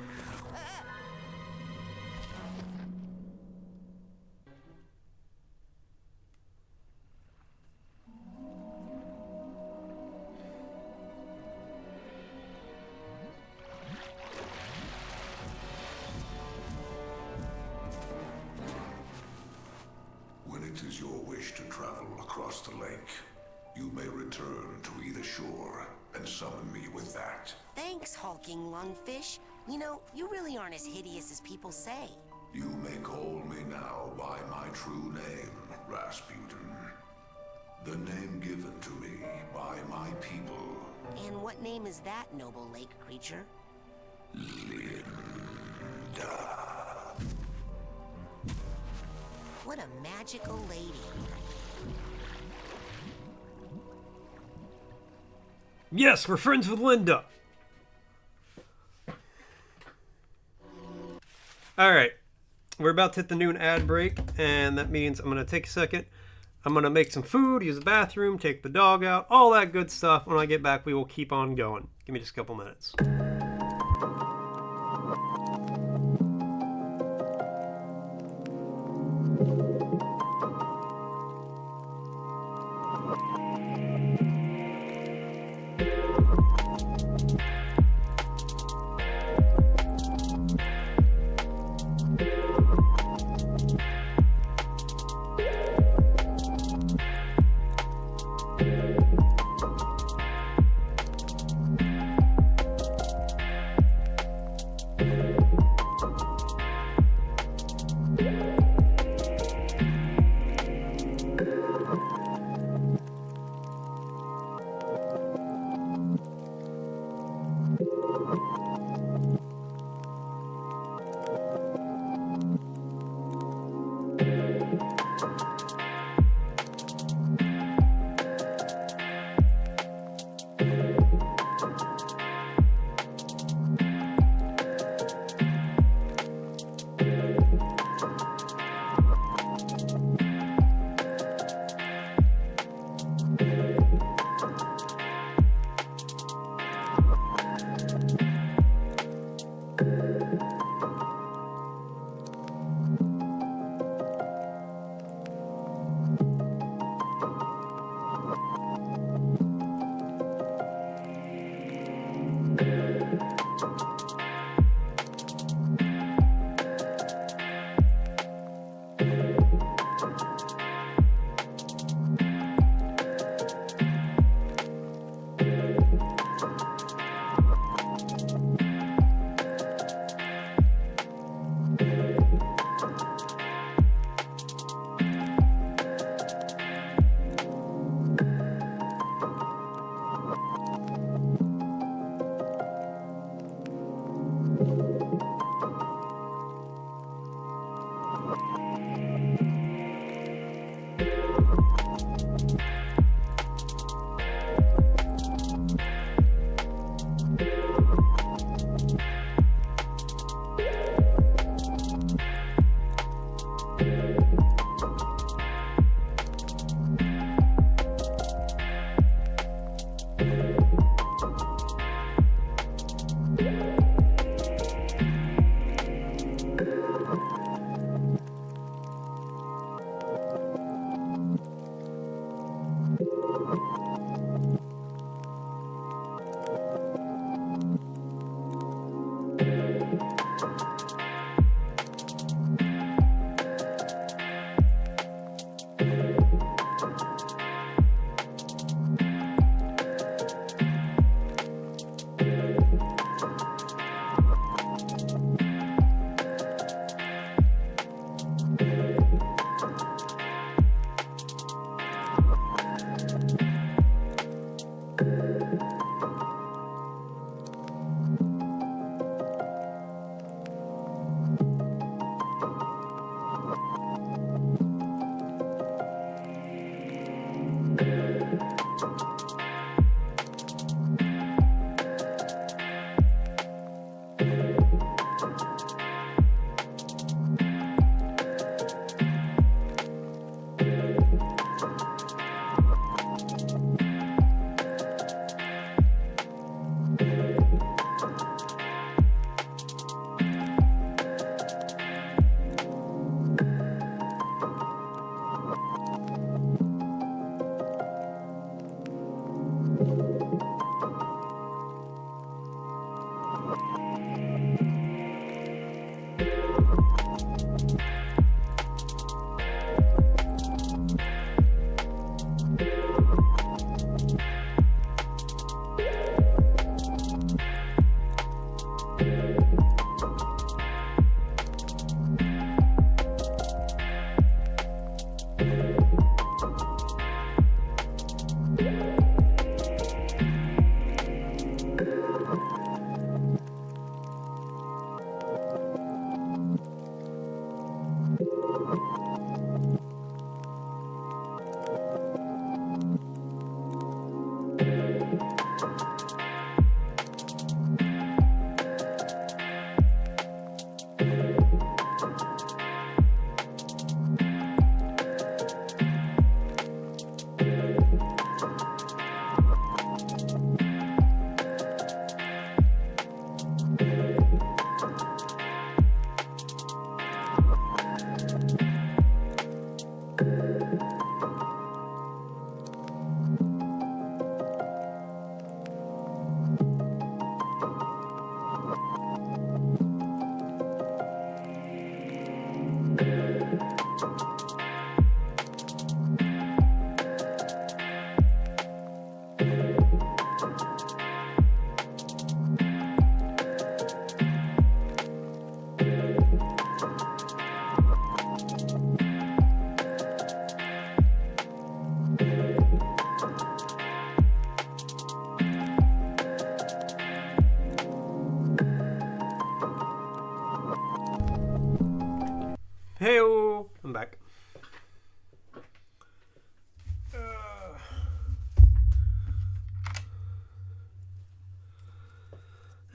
When it is your wish to travel across the lake, you may return to either shore and summon me with that. Thanks, hulking lungfish. You know, you really aren't as hideous as people say. You may call me now by my true name, Rasputin. The name given to me by my people. And what name is that, noble lake creature? Linda. What a magical lady. Yes, we're friends with Linda. Alright, we're about to hit the noon ad break, and that means I'm going to take a second. I'm going to make some food, use the bathroom, take the dog out, all that good stuff. When I get back, we will keep on going. Give me just a couple minutes.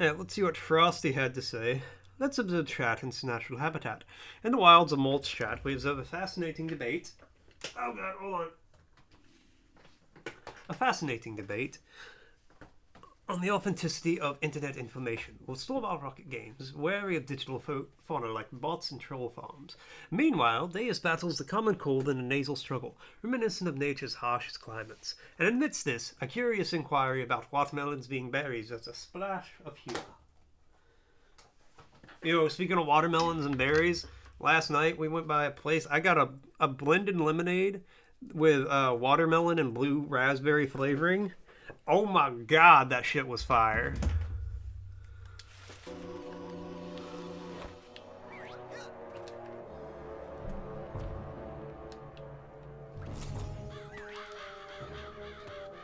Yeah, let's see what Frosty had to say. Let's observe chat in its natural habitat. In the wilds of Molt's chat, we observe a fascinating debate. Oh god, hold on. A fascinating debate on the authenticity of internet information. We'll still about rocket games, wary of digital fauna like bots and troll farms. Meanwhile, Deus battles the common cold in a nasal struggle, reminiscent of nature's harshest climates. And amidst this, a curious inquiry about watermelons being berries as a splash of humor. You know, speaking of watermelons and berries, last night we went by a place. I got a blended lemonade with watermelon and blue raspberry flavoring. Oh my god, that shit was fire.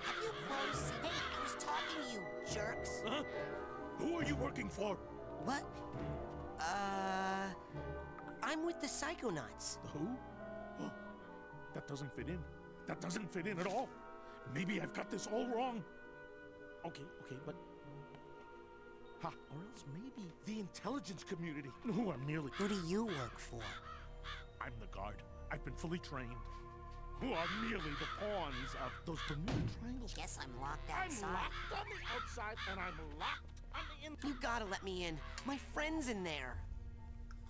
Have you close? Hey, I was talking to you, jerks. Huh? Who are you working for? What? I'm with the Psychonauts. The who? Oh, that doesn't fit in. That doesn't fit in at all. Maybe I've got this all wrong. Okay, but... Ha, or else maybe the intelligence community, who are merely... Who do you work for? I'm the guard. I've been fully trained. Who are merely the pawns of those Bermuda Triangles. Guess I'm locked outside. I'm locked on the outside, and I'm locked on the inside. You gotta let me in. My friend's in there.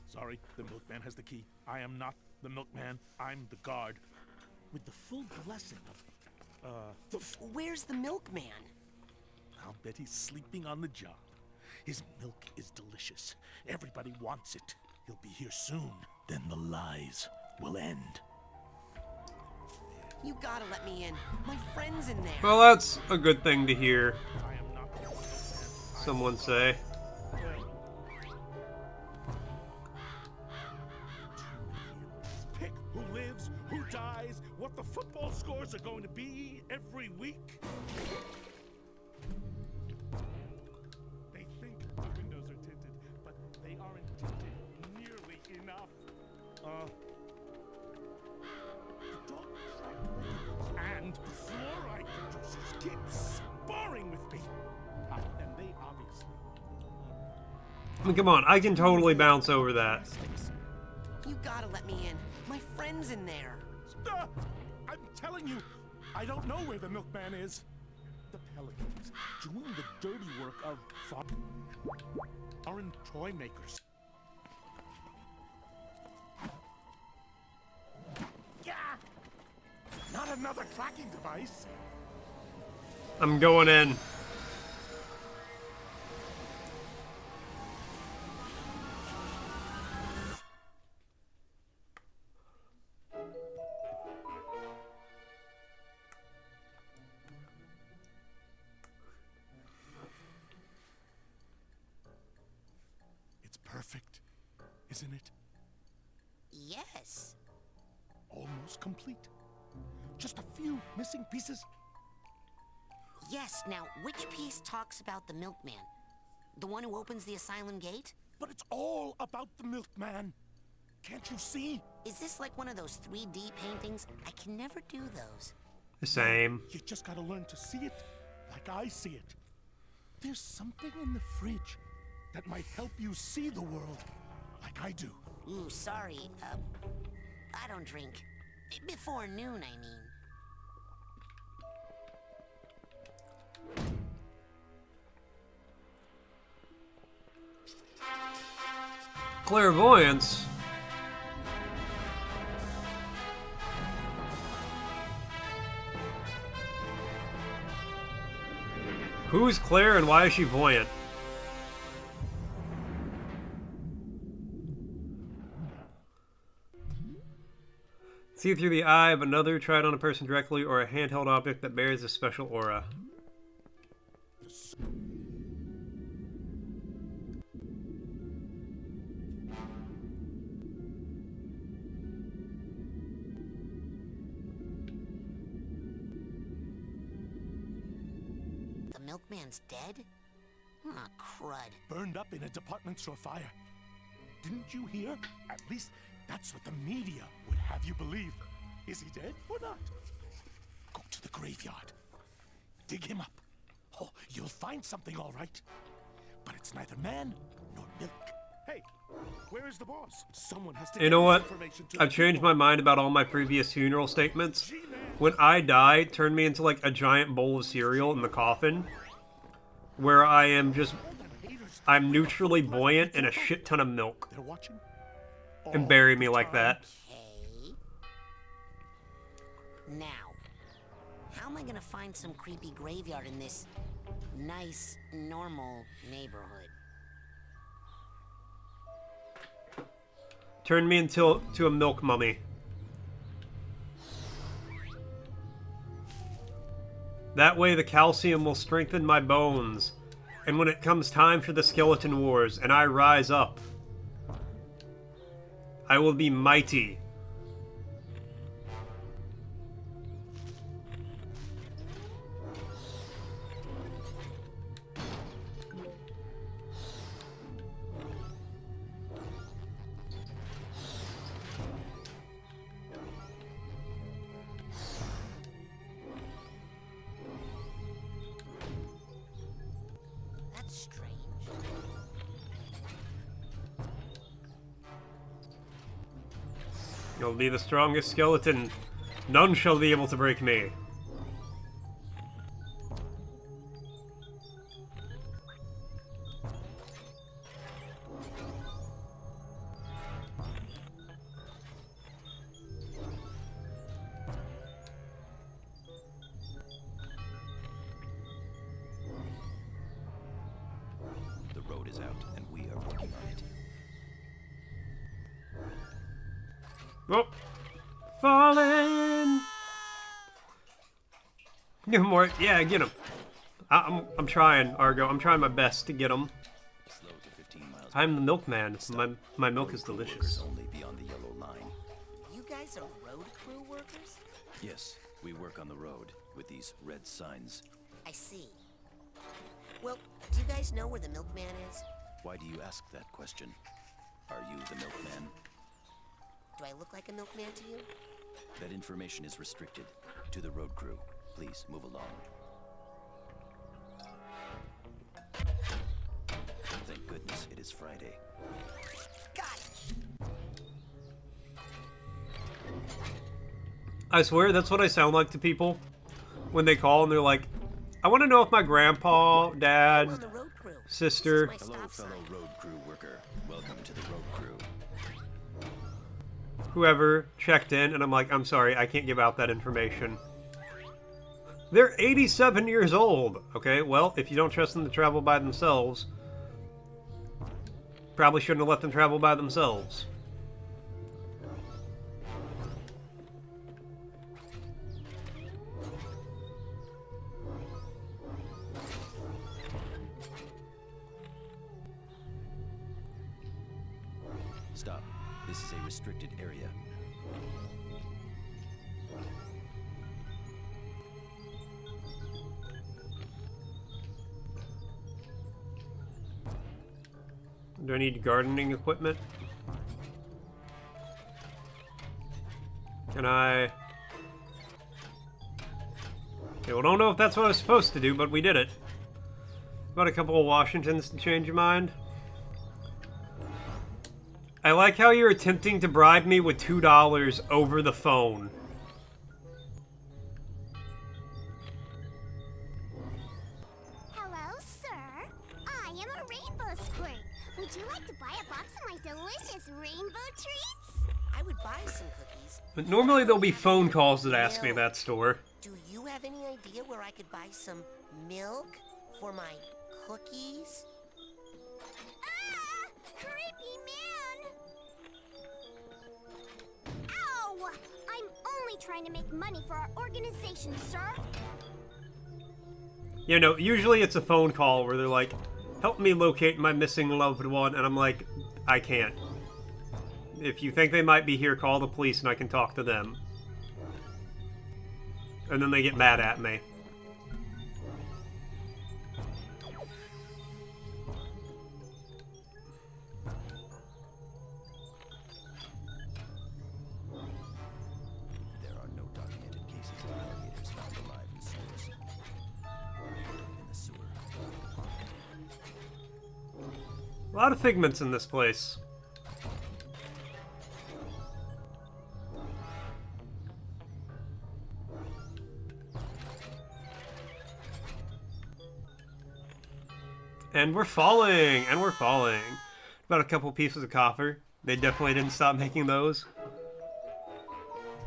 Sorry, the milkman has the key. I am not the milkman. I'm the guard. With the full blessing of, Where's the milkman? I'll bet he's sleeping on the job. His milk is delicious. Everybody wants it. He'll be here soon. Then the lies will end. You gotta let me in. My friend's in there. Well, that's a good thing to hear. I am not the milkman. Someone say. Pick who lives, who dies, what the football scores are going to be every week. They think the windows are tinted, but they aren't tinted nearly enough. The dog and the fluoride producers keep sparring with me. And they obviously... I mean, come on, I can totally bounce over that. You gotta let me in. My friend's in there. I'm telling you, I don't know where the milkman is. The Pelicans doing the dirty work of foreign toy makers. Yeah! Not another tracking device. I'm going in. Perfect, isn't it? Yes. Almost complete. Just a few missing pieces. Yes, now, which piece talks about the milkman? The one who opens the asylum gate? But it's all about the milkman. Can't you see? Is this like one of those 3D paintings? I can never do those. The same. You just gotta learn to see it like I see it. There's something in the fridge that might help you see the world like I do. Ooh, sorry. I don't drink. Before noon, I mean. Clairvoyance? Who's Claire and why is she voyant? See through the eye of another, try it on a person directly, or a handheld object that bears a special aura. The milkman's dead? Aw, crud. Burned up in a department store fire. Didn't you hear? At least that's what the media would have you believe. Is he dead or not? Go to the graveyard. Dig him up. Oh, you'll find something, all right. but it's neither man nor milk. Hey, where is the boss? Someone has to You know what? I've changed my mind about all my previous funeral statements. When I die, turn me into like a giant bowl of cereal in the coffin, where I'm neutrally buoyant and a shit ton of milk. They're watching. And bury me like that. Okay. Now, how am I gonna find some creepy graveyard in this nice, normal neighborhood? Turn me into a milk mummy. That way the calcium will strengthen my bones. And when it comes time for the skeleton wars and I rise up, I will be mighty. You'll be the strongest skeleton. None shall be able to break me. The road is out, and we are working on it. Oh, falling. Get him more. Yeah, get him. I'm trying, Argo. I'm trying my best to get him. I'm the milkman. My milk is delicious. Only beyond the yellow line. You guys are road crew workers? Yes, we work on the road with these red signs. I see. Well, do you guys know where the milkman is? Why do you ask that question? Are you the milkman? Do I look like a milkman to you? That information is restricted to the road crew. Please move along. Thank goodness it is Friday. Got it. I swear that's what I sound like to people when they call and they're like, I want to know if my grandpa, dad, sister. Hello, fellow road crew worker. Welcome to the road crew. Whoever checked in, and I'm like, I'm sorry, I can't give out that information. They're 87 years old. Okay, well, if you don't trust them to travel by themselves, probably shouldn't have let them travel by themselves. Stop. This is a restricted area. Do I need gardening equipment? Can I... Okay, well, don't know if that's what I was supposed to do, but we did it. About a couple of Washingtons to change your mind. I like how you're attempting to bribe me with $2 over the phone. Hello, sir. I am a rainbow squirt. Would you like to buy a box of my delicious rainbow treats? I would buy some cookies. But normally there'll be phone calls that ask me that store. Do you have any idea where I could buy some milk for my cookies? Ah! Creepy man! Ow! I'm only trying to make money for our organization, sir. You know, usually it's a phone call where they're like, help me locate my missing loved one, and I'm like, I can't. If you think they might be here, call the police and I can talk to them. And then they get mad at me. There are no documented cases of alligators found alive in sewers. In the sewer. A lot of figments in this place. And we're falling, and we're falling. About a couple pieces of copper. They definitely didn't stop making those.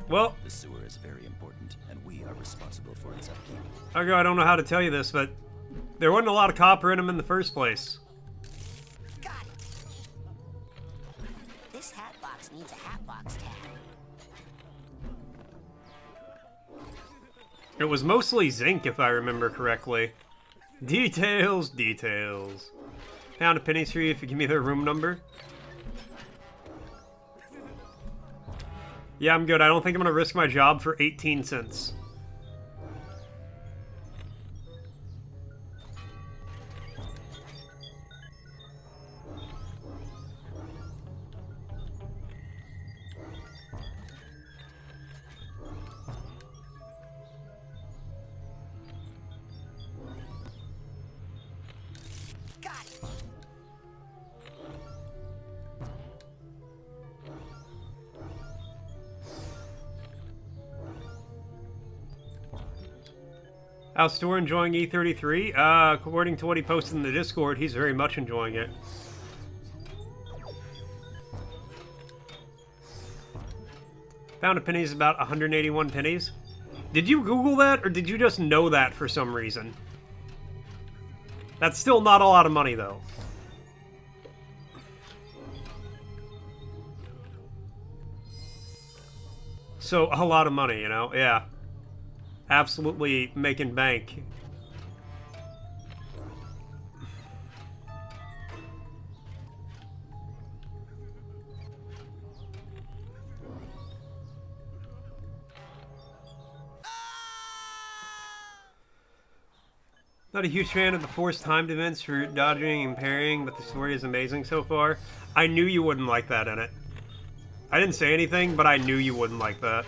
Well, the sewer is very important, and we are responsible for its upkeep. Argo, I don't know how to tell you this, but there wasn't a lot of copper in them in the first place. Got it. This hat box needs a hat box tag. It was mostly zinc, if I remember correctly. Details, details. Found a penny tree if you give me their room number. Yeah, I'm good. I don't think I'm gonna risk my job for 18 cents. How's Store enjoying E33? According to what he posted in the Discord, he's very much enjoying it. Found a penny is about 181 pennies. Did you Google that, or did you just know that for some reason? That's still not a lot of money, though. So, a lot of money, you know? Yeah. Absolutely making bank. Not a huge fan of the forced timed events for dodging and parrying, but the story is amazing so far. I knew you wouldn't like that in it. I didn't say anything, but I knew you wouldn't like that.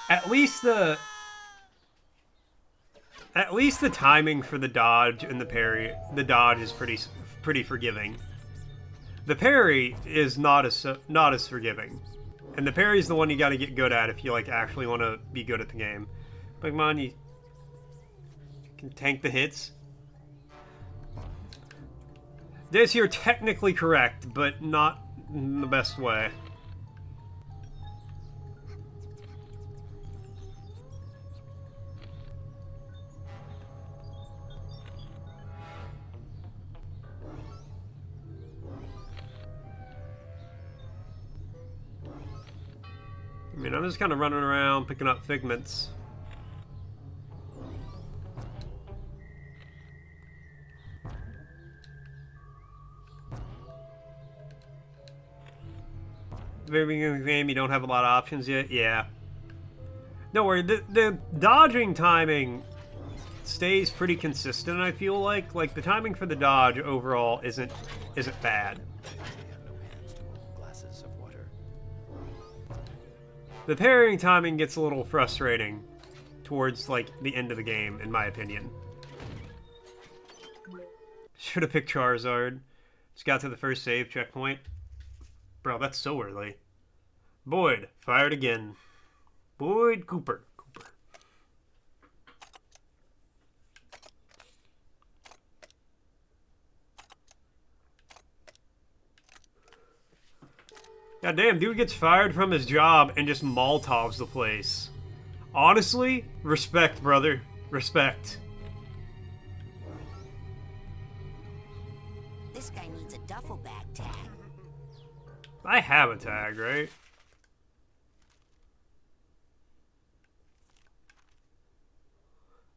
At least the timing for the dodge and the parry, the dodge is pretty forgiving. The parry is not as forgiving, and the parry is the one you got to get good at if you like actually want to be good at the game. But come on, you can tank the hits. This you're technically correct, but not in the best way. I mean, I'm just kind of running around picking up figments. The very beginning of the game, you don't have a lot of options yet? Yeah. Don't worry, the dodging timing stays pretty consistent, I feel like. Like, the timing for the dodge overall isn't bad. The parrying timing gets a little frustrating towards, like, the end of the game, in my opinion. Should have picked Charizard. Just got to the first save checkpoint. Bro, that's so early. Boyd, fired again. Boyd Cooper. God damn, dude gets fired from his job and just Molotovs the place. Honestly, respect, brother. Respect. This guy needs a duffel bag tag. I have a tag, right?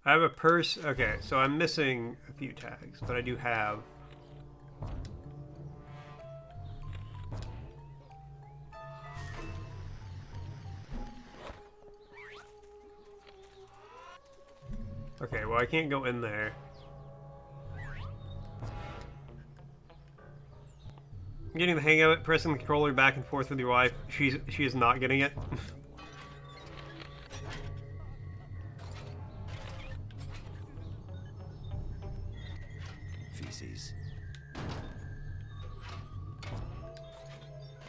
I have a purse. Okay, so I'm missing a few tags, but I do have. Okay, well, I can't go in there. I'm getting the hang of it, pressing the controller back and forth with your wife. She is not getting it. difficulties.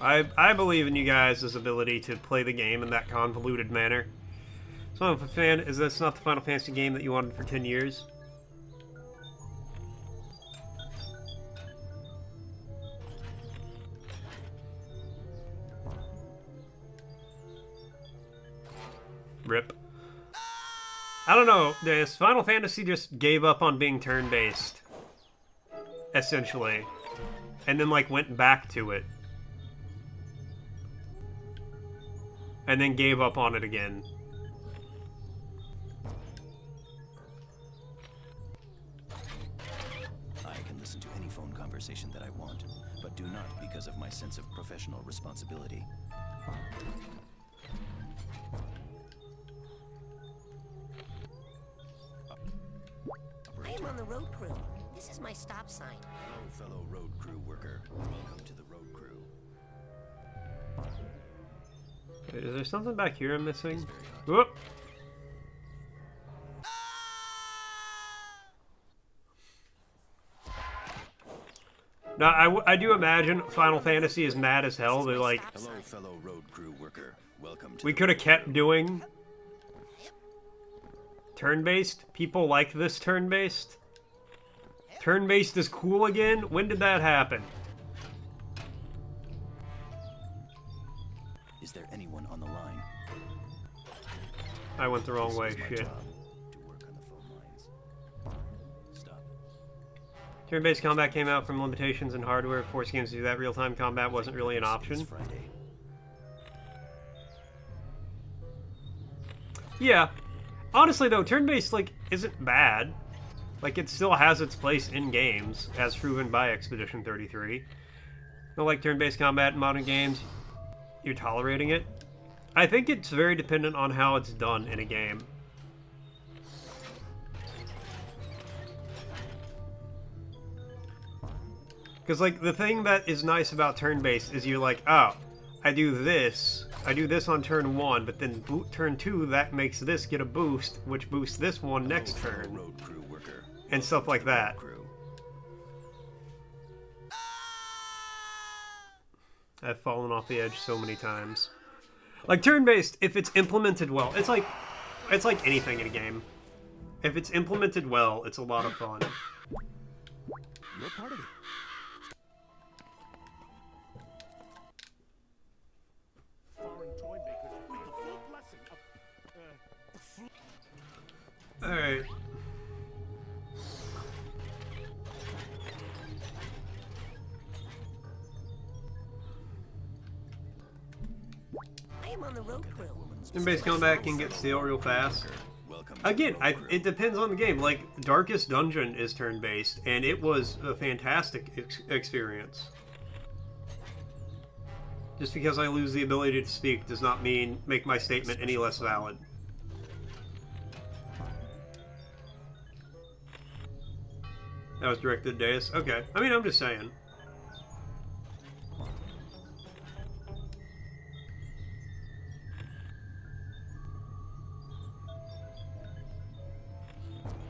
I believe in you guys' ability to play the game in that convoluted manner. So if a fan, is this not the Final Fantasy game that you wanted for 10 years? Rip. I don't know, this Final Fantasy just gave up on being turn-based. Essentially. And then, like, went back to it. And then gave up on it again. I can listen to any phone conversation that I want, but do not because of my sense of professional responsibility. I am on the road crew. This is my stop sign. Hello, fellow road crew worker. Welcome to the road crew. Wait, is there something back here I'm missing? Whoop! Now, I do imagine Final Fantasy is mad as hell. They're like, hello, fellow road crew worker. Welcome to we could have kept doing turn-based. People like this turn-based. Turn-based is cool again? When did that happen? Is there anyone on the line? I went the wrong way, shit. To work on the phone lines. Stop. Turn-based combat came out from limitations in hardware. Force games to do that. Real-time combat wasn't really an option. Friday. Yeah. Honestly, though, turn-based, like, isn't bad. Like, it still has its place in games, as proven by Expedition 33. No, like, turn-based combat in modern games, you're tolerating it. I think it's very dependent on how it's done in a game. Because, like, the thing that is nice about turn-based is you're like, oh, I do this on turn 1, but then turn 2, that makes this get a boost, which boosts this one next turn. Road crew worker. And stuff like that. I've fallen off the edge so many times. Like, turn-based, if it's implemented well, it's like anything in a game. If it's implemented well, it's a lot of fun. You're part of it. Foreign toy makers with the full blessing of Alright. I am on the road crew. Turn-based combat can get stale real fast. Again, it depends on the game. Like, Darkest Dungeon is turn-based, and it was a fantastic experience. Just because I lose the ability to speak does not make my statement any less valid. That was directed at Deus? Okay. I mean, I'm just saying.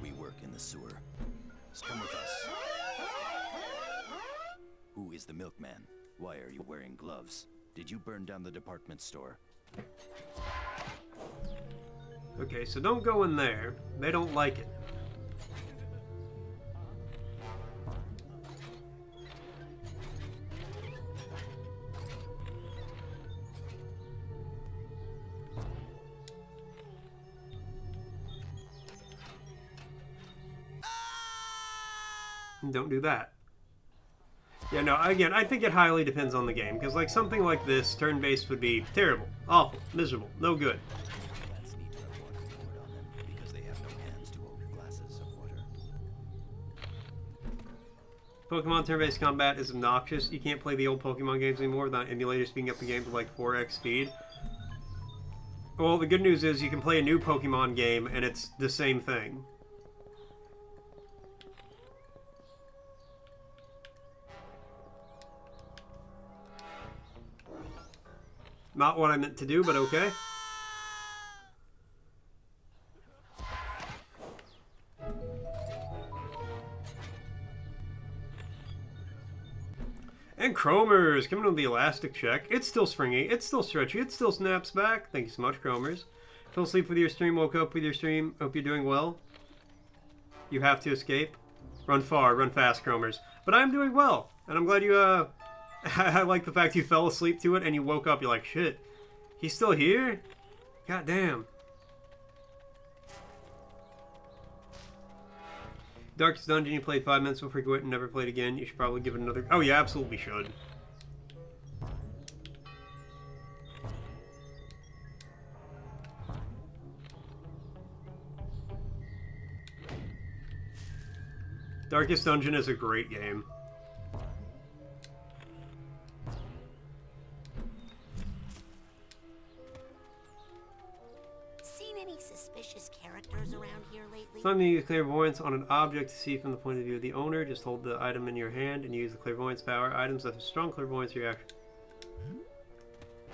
We work in the sewer. Come with us. Who is the milkman? Why are you wearing gloves? Did you burn down the department store? Okay, so don't go in there. They don't like it. Don't do that. Yeah, no, again, I think it highly depends on the game, because, like, something like this, turn-based would be terrible, awful, miserable, no good. Plants need to have water poured on them because they have no hands to hold glasses of water. Pokemon turn-based combat is obnoxious. You can't play the old Pokemon games anymore without emulators speeding up the game to, like, 4x speed. Well, the good news is you can play a new Pokemon game, and it's the same thing. Not what I meant to do, but okay. Chromers coming with the elastic check. It's still springy. It's still stretchy. It still snaps back. Thank you so much, Chromers. Fell asleep with your stream. Woke up with your stream. Hope you're doing well. You have to escape. Run far. Run fast, Chromers. But I'm doing well. And I'm glad you, I like the fact you fell asleep to it and you woke up. You're like, shit. He's still here? God damn. Darkest Dungeon, you played 5 minutes before you quit and never played again. You should probably give it another... Oh, you absolutely should. Darkest Dungeon is a great game. Seen any suspicious characters around here lately? Something you use clairvoyance on an object to see from the point of view of the owner. Just hold the item in your hand and use the clairvoyance power. Items that have strong clairvoyance reaction.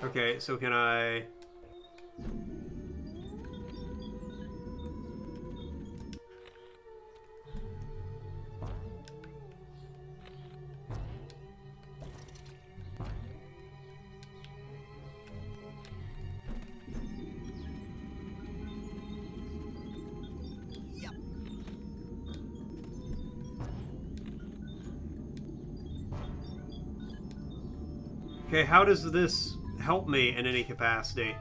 Okay, so can I... Okay, how does this help me in any capacity?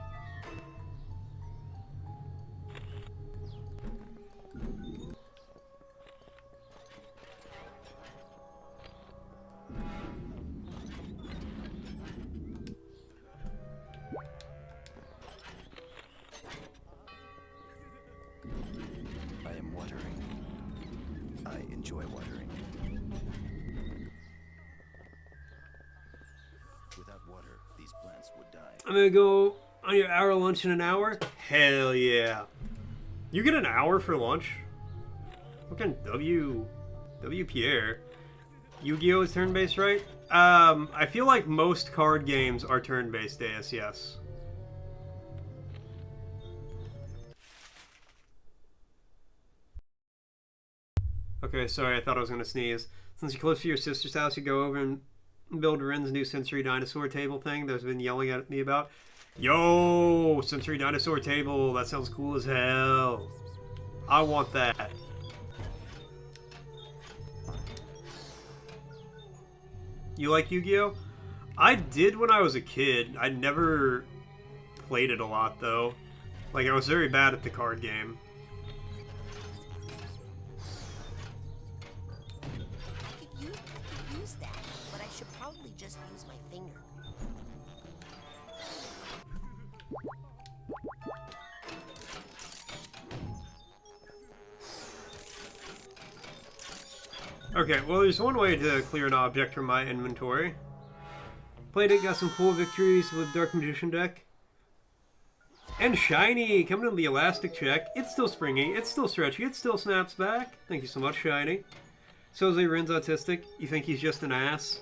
I am watering. I enjoy watering. Without water, these plants would die. I'm gonna go on your hour lunch in an hour? Hell yeah. You get an hour for lunch? Fucking W Pierre. Yu-Gi-Oh! Is turn-based, right? I feel like most card games are turn-based ASES. Okay, sorry, I thought I was gonna sneeze. Since you're close to your sister's house, you go over and build Rin's new sensory dinosaur table thing that's been yelling at me about. Yo, sensory dinosaur table, that sounds cool as hell. I want that. You like Yu-Gi-Oh? I did when I was a kid. I never played it a lot though. Like, I was very bad at the card game. I could use that, but I should probably just use my finger. Okay, well, there's one way to clear an object from my inventory. Played it, got some cool victories with Dark Magician deck. And Shiny, coming in the elastic check. It's still springy, it's still stretchy, it still snaps back. Thank you so much, Shiny. Soze Rin's autistic. You think he's just an ass?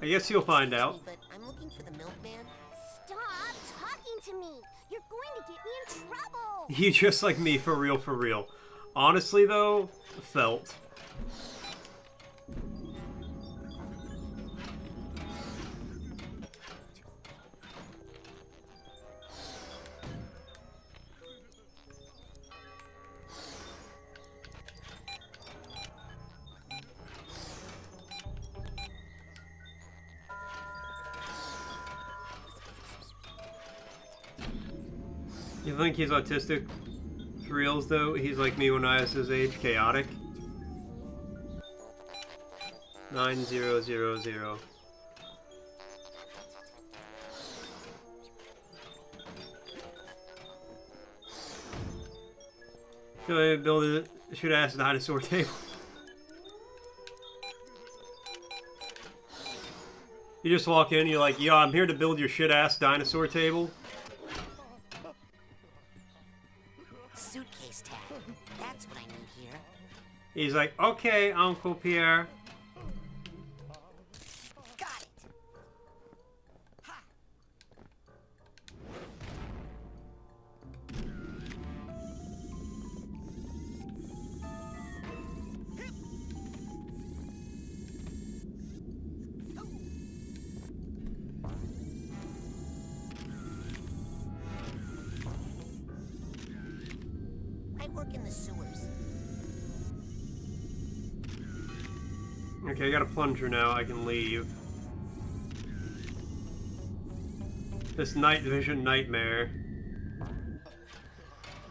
I guess you'll find out. But I'm looking for the milkman. Stop talking to me. You're going to get me in trouble. You just like me, for real, for real. Honestly, though, felt. You think he's autistic? For reals, though, he's like me when I was his age, chaotic. 9000. Go ahead, build a shit-ass dinosaur table. You just walk in, you're like, yo, I'm here to build your shit-ass dinosaur table. Suitcase tag. That's what I need here. He's like, okay, Uncle Pierre. Got sewers. Okay, I got a plunger now. I can leave. This night vision nightmare.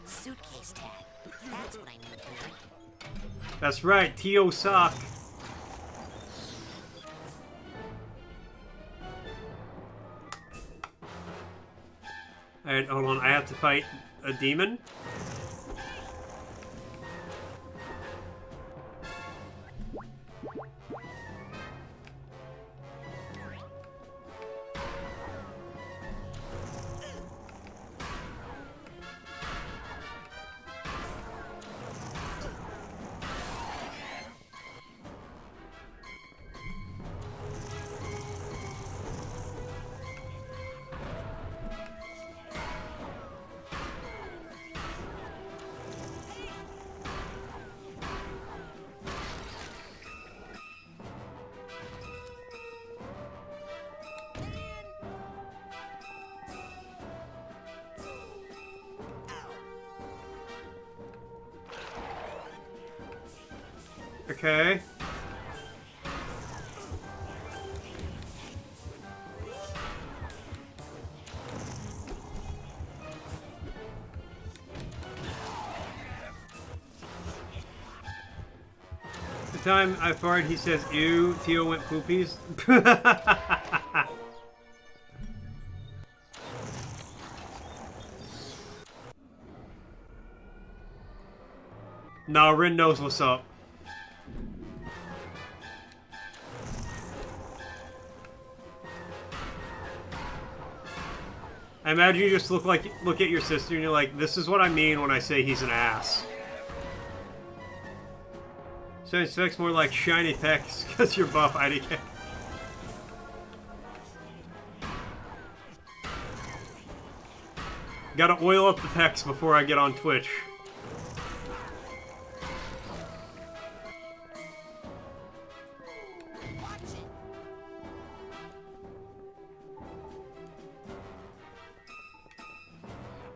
Suitcase tag. That's what I need here. That's right, Tio Sock. Alright, hold on. I have to fight a demon? Okay. The time I farted, he says, ew, Tio went poopies. Nah, Rin knows what's up. I imagine you just look at your sister and you're like, this is what I mean when I say he's an ass. So it expects more like shiny pecs because you're buff IDK. Gotta oil up the pecs before I get on Twitch.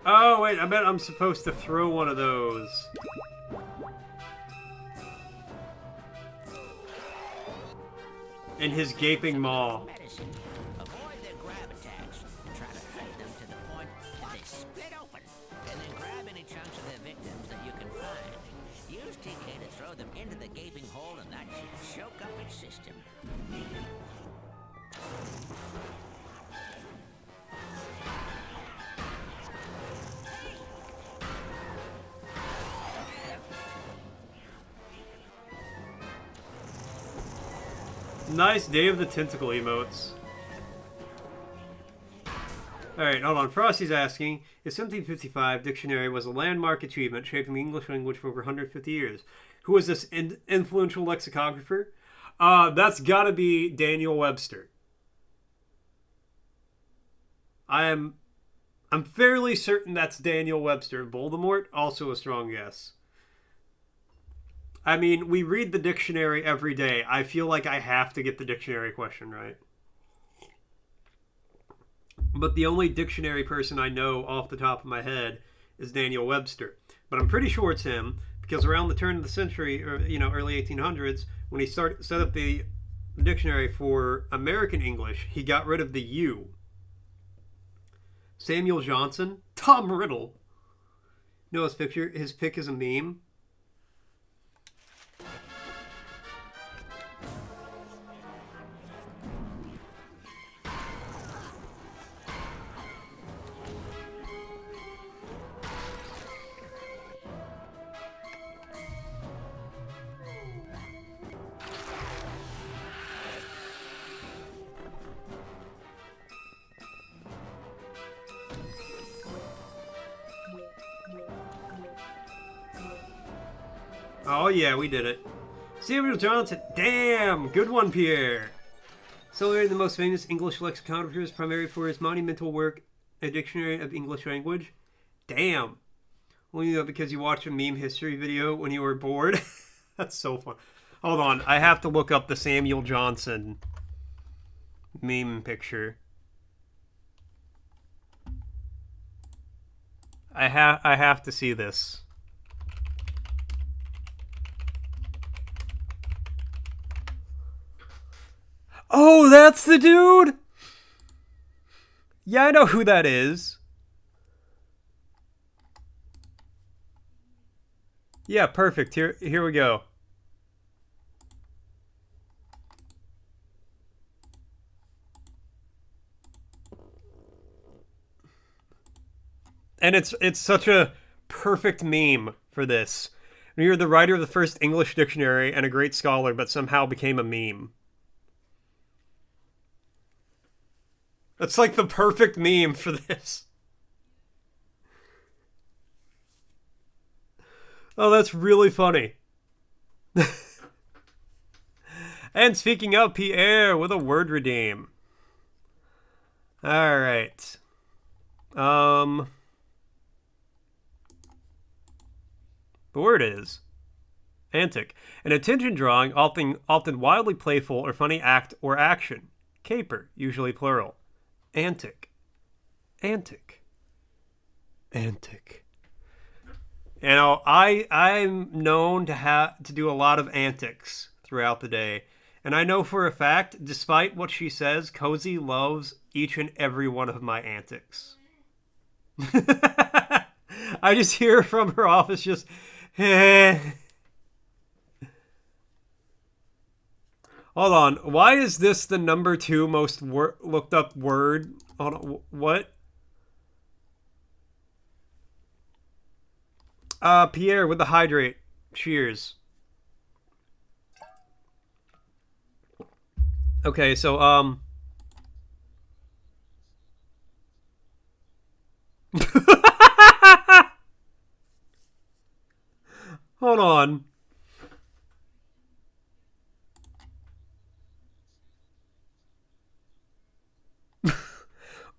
Oh, wait, I bet I'm supposed to throw one of those. In his gaping maw. Medicine. Avoid their grab attacks. Try to hurt them to the point that they split open. And then grab any chunks of their victims that you can find. Use TK to throw them into the gaping hole and that should choke up its system. Nice Day of the Tentacle emotes. Alright, hold on. Frosty's asking, his 1755 dictionary was a landmark achievement shaping the English language for over 150 years. Who was this influential lexicographer? That's gotta be Daniel Webster. I'm fairly certain that's Daniel Webster. Voldemort, also a strong guess. I mean, we read the dictionary every day. I feel like I have to get the dictionary question right. But the only dictionary person I know off the top of my head is Daniel Webster. But I'm pretty sure it's him, because around the turn of the century, or early 1800s, when he set up the dictionary for American English, he got rid of the U. Samuel Johnson? Tom Riddle? You know his pick is a meme? Oh yeah, we did it. Samuel Johnson. Damn! Good one, Pierre. Celebrated the most famous English lexicographers, primarily for his monumental work, A Dictionary of English Language. Damn. Well, because you watched a meme history video when you were bored. That's so fun. Hold on, I have to look up the Samuel Johnson meme picture. I have to see this. Oh, that's the dude? Yeah, I know who that is. Yeah, perfect. Here we go. And it's such a perfect meme for this. You're the writer of the first English dictionary and a great scholar, but somehow became a meme. That's like the perfect meme for this. Oh, that's really funny. And speaking of Pierre with a word redeem. All right. The word is antic. An attention drawing, often wildly playful or funny act or action. Caper, usually plural. Antic. Antic. Antic. You know, I'm known to do a lot of antics throughout the day. And I know for a fact, despite what she says, Cozy loves each and every one of my antics. I just hear from her office just, Hold on. Why is this the number 2 most looked up word? Hold on. What? Pierre with the hydrate. Cheers. Okay, so, hold on.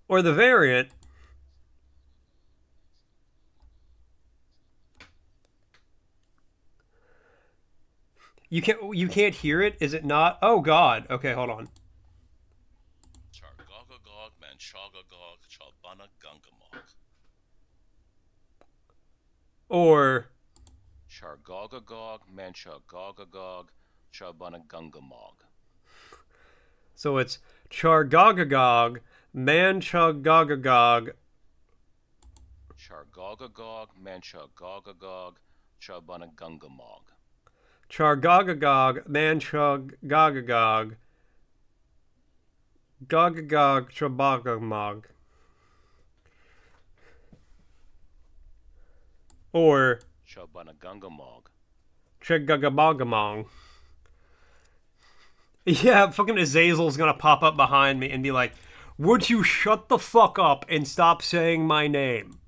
Or the variant. You can't hear it? Is it not? Oh god. Okay, hold on. Or Chargogagog, Manchagogagog, Charbunagungamog. So it's Chargogagog, Manchagogagog. Chargogagog, Manchagogagog, Charbunagungamog. Chargogagog, Manchagogagog. Gogagog, Chabagamog. Or Charbunagungamog. Chegagabagamong. Yeah, fucking Azazel's gonna pop up behind me and be like, would you shut the fuck up and stop saying my name?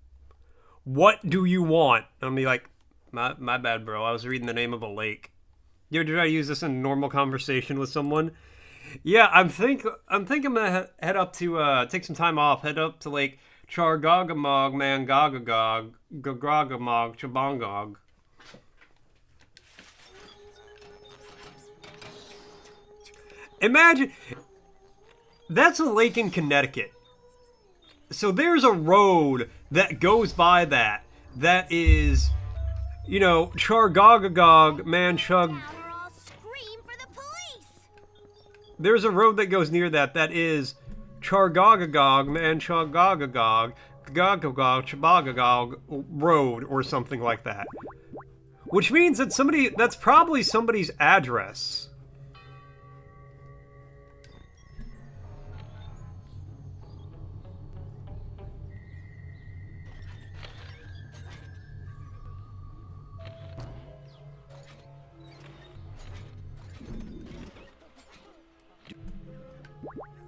What do you want? And I'll be like, my bad, bro. I was reading the name of a lake. You ever try to use this in a normal conversation with someone? Yeah, I'm thinking I'm gonna head up to take some time off, head up to Lake Chargagamog, Mangagagog, Gagragamog, Chabongog. Imagine, that's a lake in Connecticut. So there's a road that goes by that is, you know, Chargogagog, Manchug. There's a road that goes near that is Chargogagog, Manchugogagog, Gagagog, Chabagagog Road or something like that. Which means that that's probably somebody's address.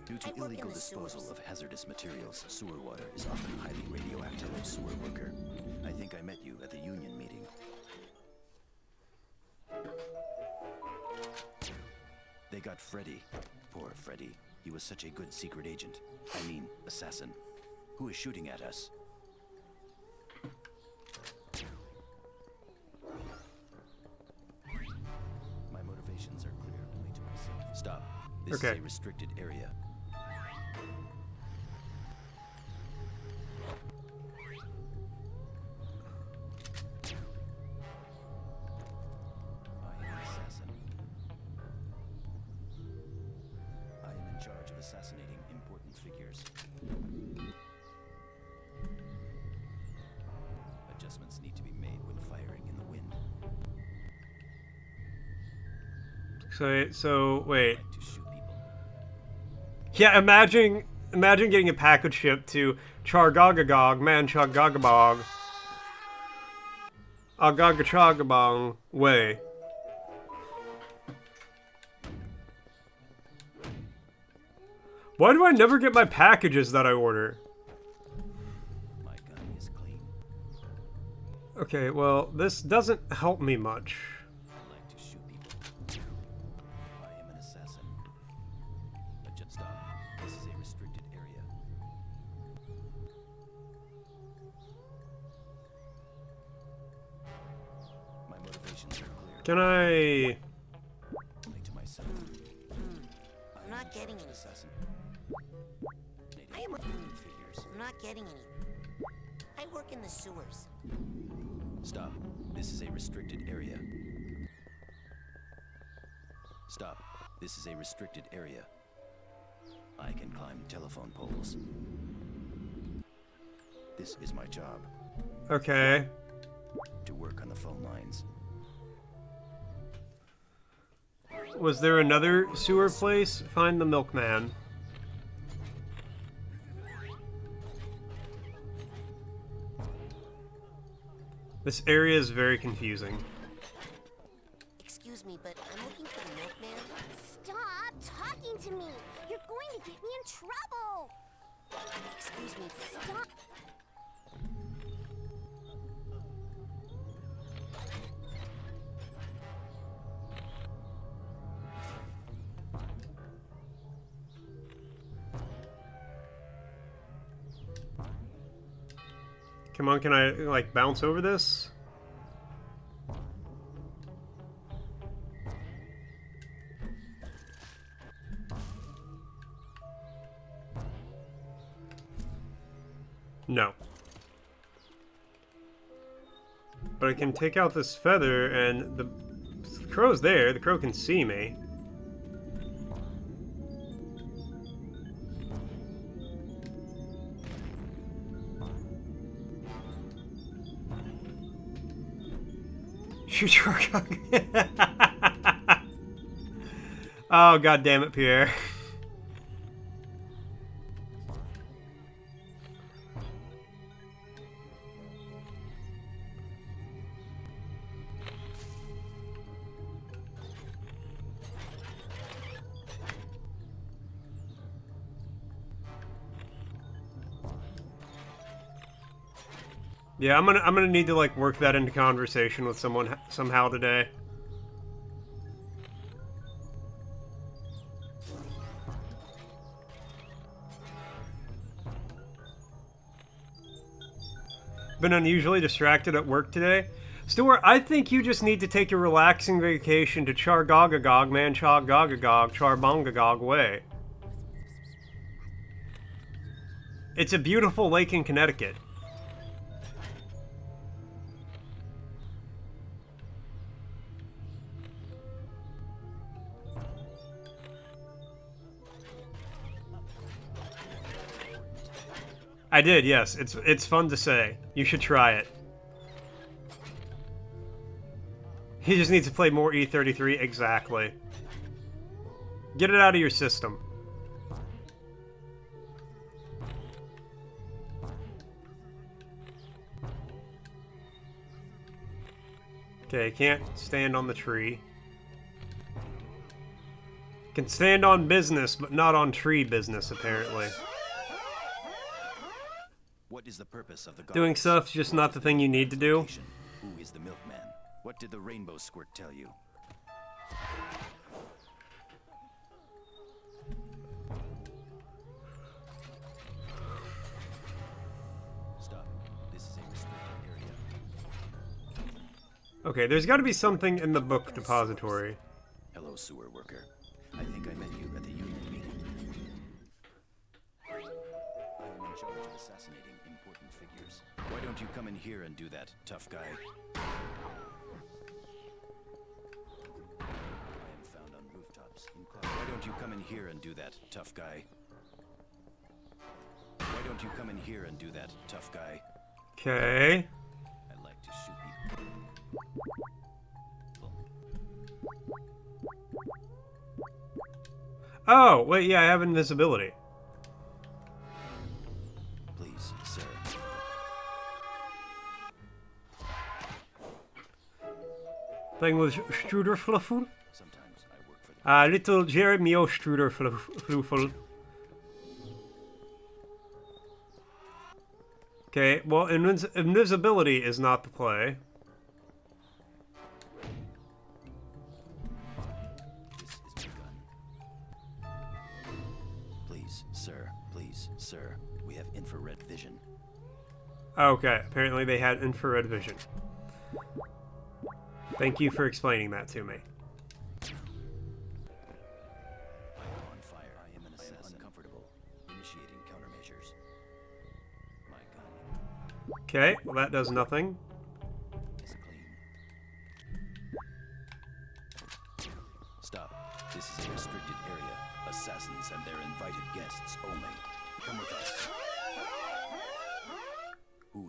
Due to illegal disposal of hazardous materials, sewer water is often highly radioactive. Sewer worker, I think I met you at the union meeting. They got Freddy. Poor Freddy. He was such a good secret agent. I mean, assassin. Who is shooting at us? My motivations are clear only to myself. Stop. This is a restricted area. I figures. Adjustments need to be made when firing in the wind. So wait. Yeah, imagine getting a package shipped to Chargogagog, man Chargogabog. Agagachagabong way. Why do I never get my packages that I order? My gun is clean. Okay, well, this doesn't help me much. I like to shoot people. I am an assassin. But just stop. This is a restricted area. My motivations are clear. Can I... Only to myself. I'm not getting any. Assassin. I'm not getting any. I work in the sewers. Stop. This is a restricted area. Stop. This is a restricted area. I can climb telephone poles. This is my job. Okay. To work on the phone lines. Was there another sewer place? Find the milkman. This area is very confusing. Excuse me, but I'm looking for the milkman. Stop talking to me! You're going to get me in trouble! Excuse me, Stop! Come on, can I, like, bounce over this? No. But I can take out this feather, and the crow's there. The crow can see me. Shoot your gun. Oh, god damn it, Pierre. Yeah, I'm gonna need to like work that into conversation with someone somehow today. Been unusually distracted at work today. Stuart, I think you just need to take a relaxing vacation to Chargogagog, man Chargogagog, Charbongagog way. It's a beautiful lake in Connecticut. I did, yes. It's fun to say. You should try it. He just needs to play more E33, exactly. Get it out of your system. Okay, can't stand on the tree. Can stand on business, but not on tree business, apparently. What is the purpose of the Doing stuff's just not the thing you need to do. Who is the milkman? What did the rainbow squirt tell you? Stop. This is a restricted area. Okay, there's got to be something in the book depository. Hello, sewer worker. I think I met you at the union meeting. I am in charge of assassinating important figures. Why don't you come in here and do that, tough guy? I am found on rooftops in clouds. Why don't you come in here and do that, tough guy? don't you come in here and do that, tough guy? Okay. I like to shoot people. Oh, wait, yeah, I have invisibility. Please, sir. Playing with Struderfluffel? Sometimes I work for the Little Jeremio Struderfluffel. Okay, well, invisibility is not the play. This is my gun. Please, sir. Please, sir. We have infrared vision. Okay, apparently they had infrared vision. Thank you for explaining that to me. I am on fire. I am an assassin. Uncomfortable. Initiating countermeasures. My gun Okay, well that does nothing. is clean. Stop. This is a restricted area. Assassins and their invited guests only. Come with us.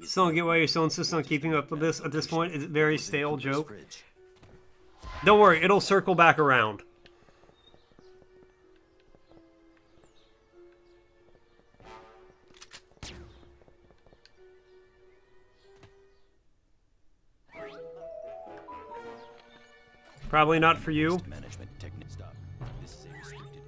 Still don't get why you're so insistent on keeping up with this at this point. It's a very stale joke. Don't worry, it'll circle back around. Probably not for you. Management technique. Stop. This is a restricted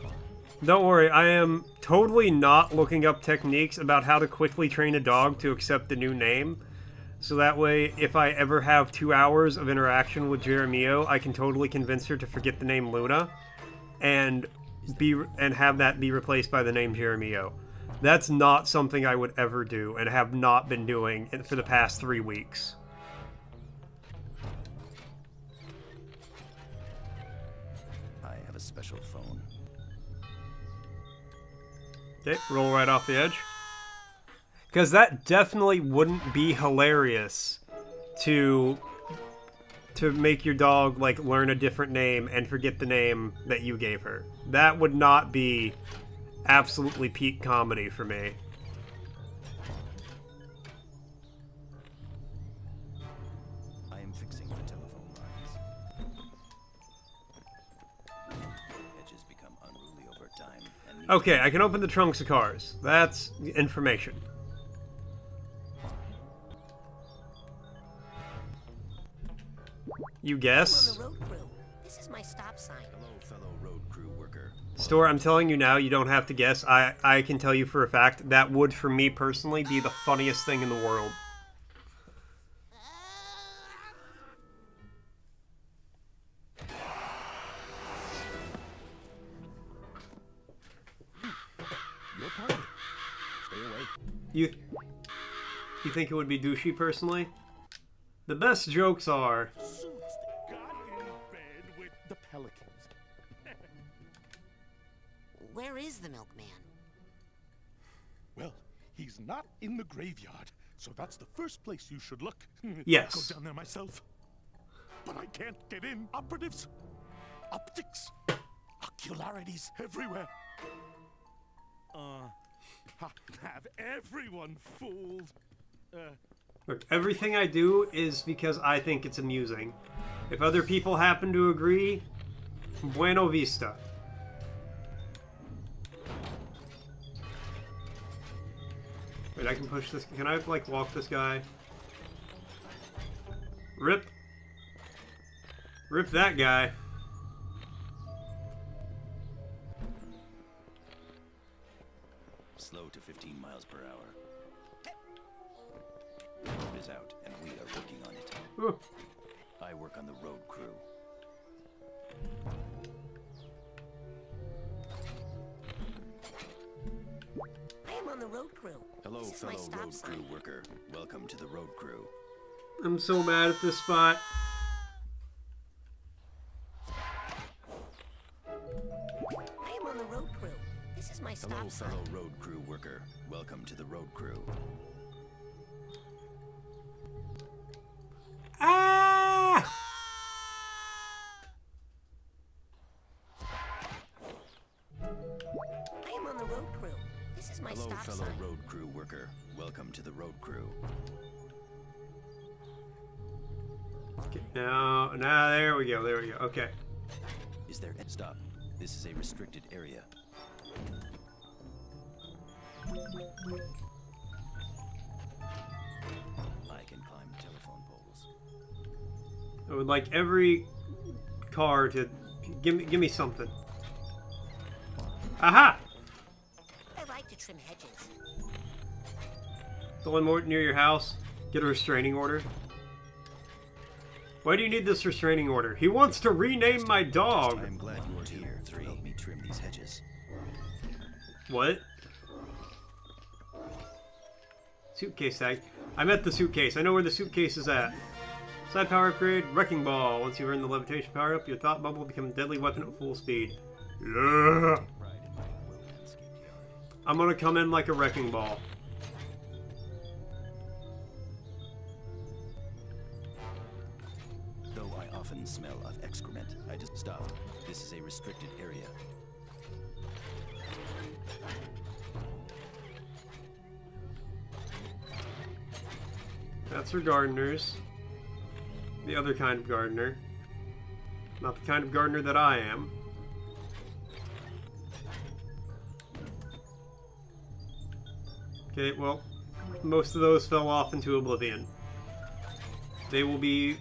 area. Don't worry, I am totally not looking up techniques about how to quickly train a dog to accept a new name. So that way, if I ever have 2 hours of interaction with Jeremio, I can totally convince her to forget the name Luna and have that be replaced by the name Jeremio. That's not something I would ever do and have not been doing for the past 3 weeks. I have a special phone. Okay, roll right off the edge. Because that definitely wouldn't be hilarious to make your dog, like, learn a different name and forget the name that you gave her. That would not be absolutely peak comedy for me. I am fixing the telephone lines. Edges become unruly over time. And Okay, I can open the trunks of cars. That's information. You guess? I'm on the road crew. This is my stop sign. Hello, fellow road crew worker. Store, I'm telling you now, you don't have to guess. I can tell you for a fact, that would, for me personally, be the funniest thing in the world. Your party. Stay away. You think it would be douchey personally? The best jokes are... Suits that got in bed with the pelicans. Where is the milkman? Well, he's not in the graveyard, so that's the first place you should look. Yes. I'll go down there myself. But I can't get in. Operatives, optics, ocularities everywhere. Have everyone fooled. Look, everything I do is because I think it's amusing. If other people happen to agree, bueno vista. Wait, I can push this. Can I, like, walk this guy? Rip. Rip that guy. Slow to 15 miles per hour. The road is out, and we are working on it. Ooh. I work on the road crew. I am on the road crew. Hello, This is my fellow stop road sign. crew worker. Welcome to the road crew. I'm so mad at this spot. I am on the road crew. This is my Hello, stop sign. fellow road crew worker. Welcome to the road crew. Ah! I am on the road crew. This is my Hello, worker. Welcome to the road crew. Okay, now, there we go, there we go. Okay. Is there... Stop. This is a restricted area. I can climb telephone poles. I would like every car to give me something. Aha! I like to trim hedges. The one more near your house. Get a restraining order. Why do you need this restraining order? He wants to rename my dog. I'm glad you are here to help me trim these hedges. What? Suitcase tag. I meant the suitcase. I know where the suitcase is at. Side power upgrade, Wrecking Ball. Once you earn the levitation power up, your thought bubble will become a deadly weapon at full speed. Yeah. I'm gonna come in like a Wrecking Ball. Though I often smell of excrement, I just stop. This is a restricted area. That's for gardeners. The other kind of gardener. Not the kind of gardener that I am. Okay, well, most of those fell off into oblivion. They will be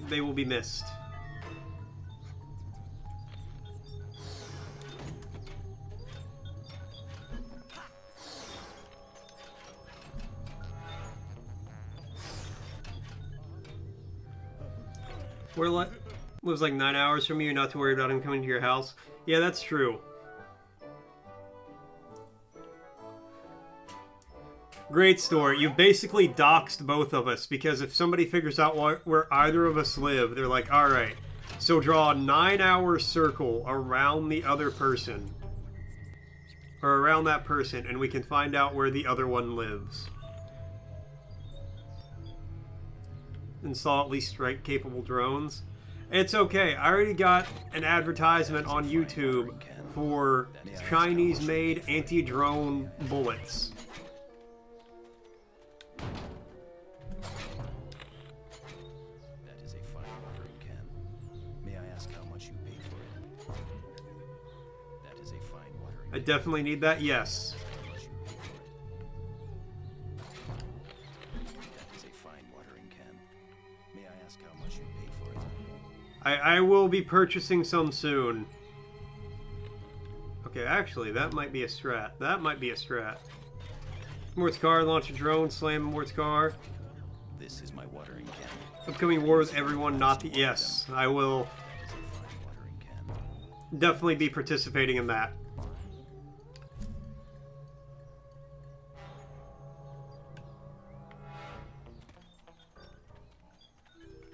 missed. Lives like 9 hours from you, not to worry about him coming to your house. Yeah, that's true. Great story. You basically doxed both of us, because if somebody figures out where either of us live, they're like, alright, so draw a 9-hour circle around the other person. Or around that person, and we can find out where the other one lives. Install at least strike-capable drones. It's okay. I already got an advertisement on YouTube for Chinese-made anti-drone bullets. That is a fine watering can. May I ask how much you paid for it? That is a fine watering can. I definitely need that, yes. I will be purchasing some soon. Okay, actually, that might be a strat. That might be a strat. Mort's car, launch a drone, slam Mort's car. This is my watering can. Upcoming war with everyone, not the... Yes, I will definitely be participating in that.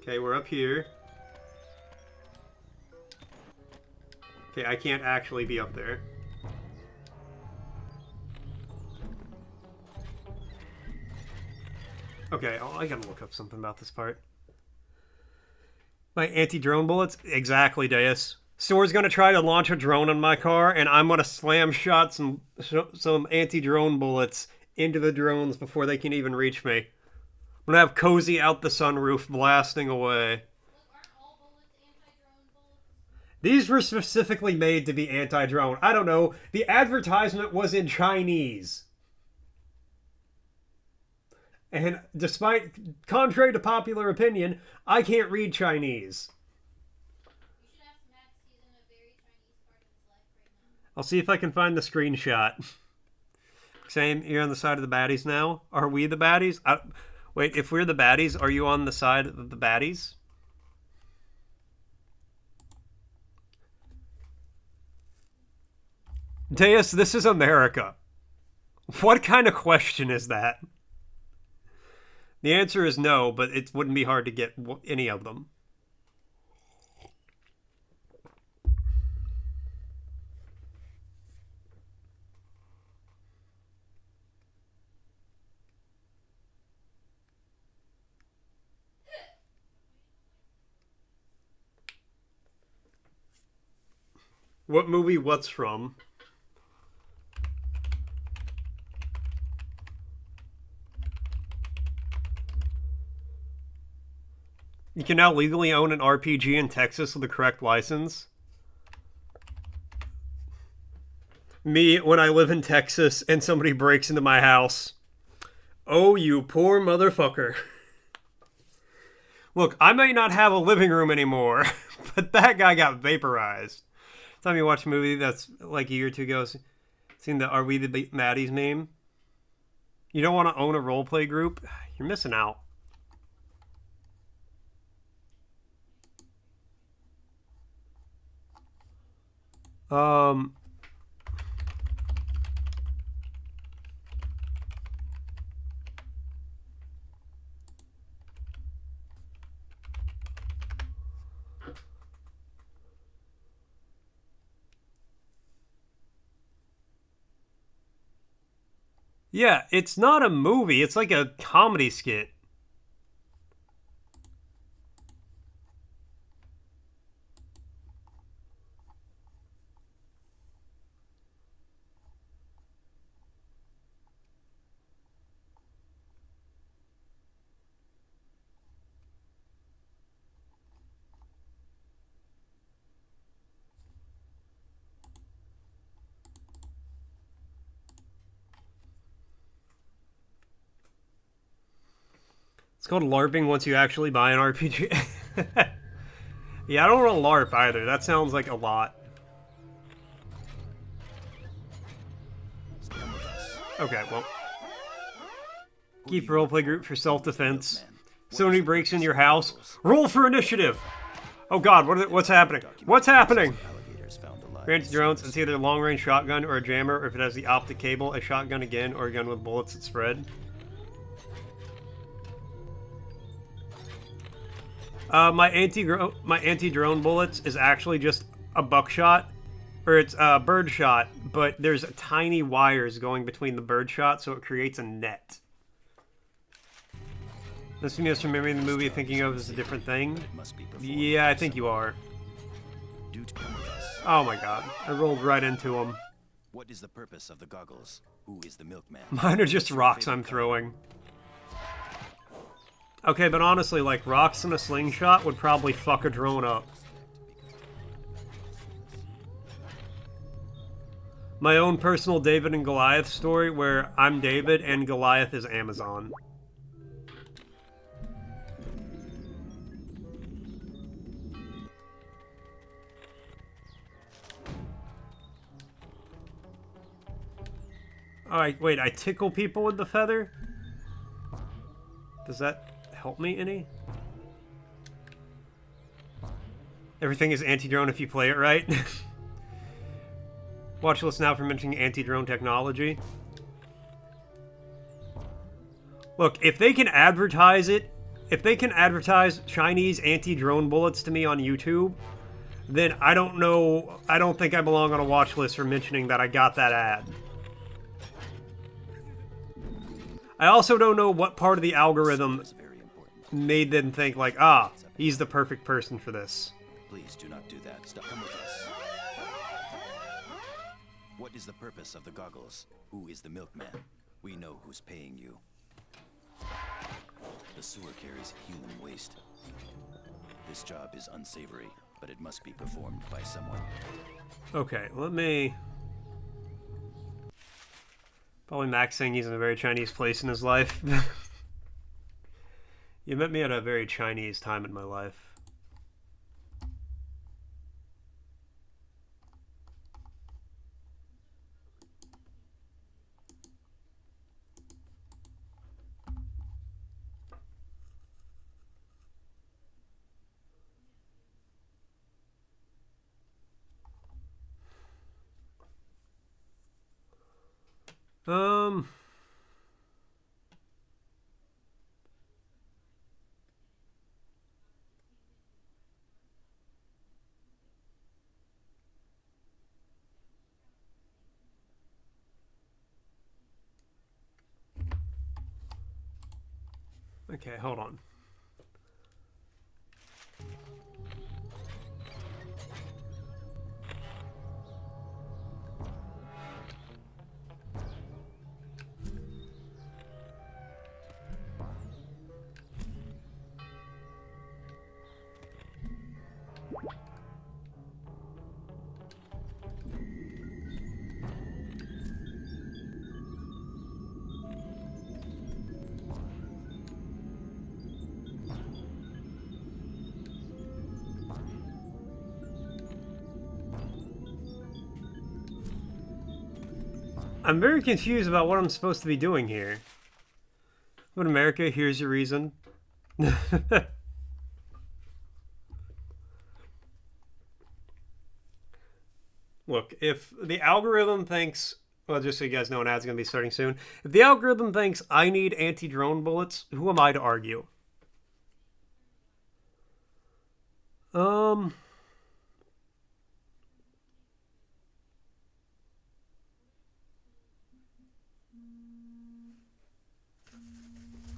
Okay, we're up here. Okay, I can't actually be up there. Okay, oh, I gotta look up something about this part. My anti-drone bullets? Exactly, Deus. Store's gonna try to launch a drone on my car, and I'm gonna slam shot some anti-drone bullets into the drones before they can even reach me. I'm gonna have Cozy out the sunroof blasting away. These were specifically made to be anti-drone. I don't know. The advertisement was in Chinese. And despite, contrary to popular opinion, I can't read Chinese. I'll see if I can find the screenshot. Same, you're on the side of the baddies now? Are we the baddies? Wait, if we're the baddies, are you on the side of the baddies? Deus, this is America. What kind of question is that? The answer is no, but it wouldn't be hard to get any of them. What movie what's from? You can now legally own an RPG in Texas with the correct license. Me, when I live in Texas and somebody breaks into my house. Oh, you poor motherfucker. Look, I may not have a living room anymore, but that guy got vaporized. Time you watch a movie that's like a year or two ago, seen the Are We the Maddies meme? You don't want to own a roleplay group? You're missing out. Yeah, it's not a movie. It's like a comedy skit. It's called LARPing once you actually buy an RPG. Yeah, I don't want to LARP either. That sounds like a lot. Okay, well. Keep roleplay group for self-defense. Somebody breaks in your house. Roll for initiative! Oh god, what's happening? What's happening? Granted drones, it's either a long-range shotgun or a jammer, or if it has the optic cable, a shotgun again, or a gun with bullets that spread. My anti-drone bullets is actually just a buckshot, or it's a birdshot, but there's tiny wires going between the birdshot, so it creates a net. This me is remembering the movie thinking of as a different thing. Yeah, I think you are. Oh my god, I rolled right into him. What is the purpose of the goggles? Who is the milkman? Mine are just rocks I'm throwing. Okay, but honestly, like, rocks in a slingshot would probably fuck a drone up. My own personal David and Goliath story where I'm David and Goliath is Amazon. Alright, wait, I tickle people with the feather? Does that help me any? Everything is anti-drone if you play it right. Watch list now for mentioning anti-drone technology. Look, if they can advertise it, if they can advertise Chinese anti-drone bullets to me on YouTube, then I don't know, I don't think I belong on a watch list for mentioning that I got that ad. I also don't know what part of the algorithm made them think like, ah, he's the perfect person for this. Please do not do that. Stop. Come with us. What is the purpose of the goggles? Who is the milkman? We know who's paying you. The sewer carries human waste. This job is unsavory, but it must be performed by someone. Okay, let me... Probably Max saying he's in a very Chinese place in his life. You met me at a very Chinese time in my life. Okay, hold on. I'm very confused about what I'm supposed to be doing here. But America, here's your reason. Look, if the algorithm thinks... Well, just so you guys know, an ad's going to be starting soon. If the algorithm thinks I need anti-drone bullets, who am I to argue?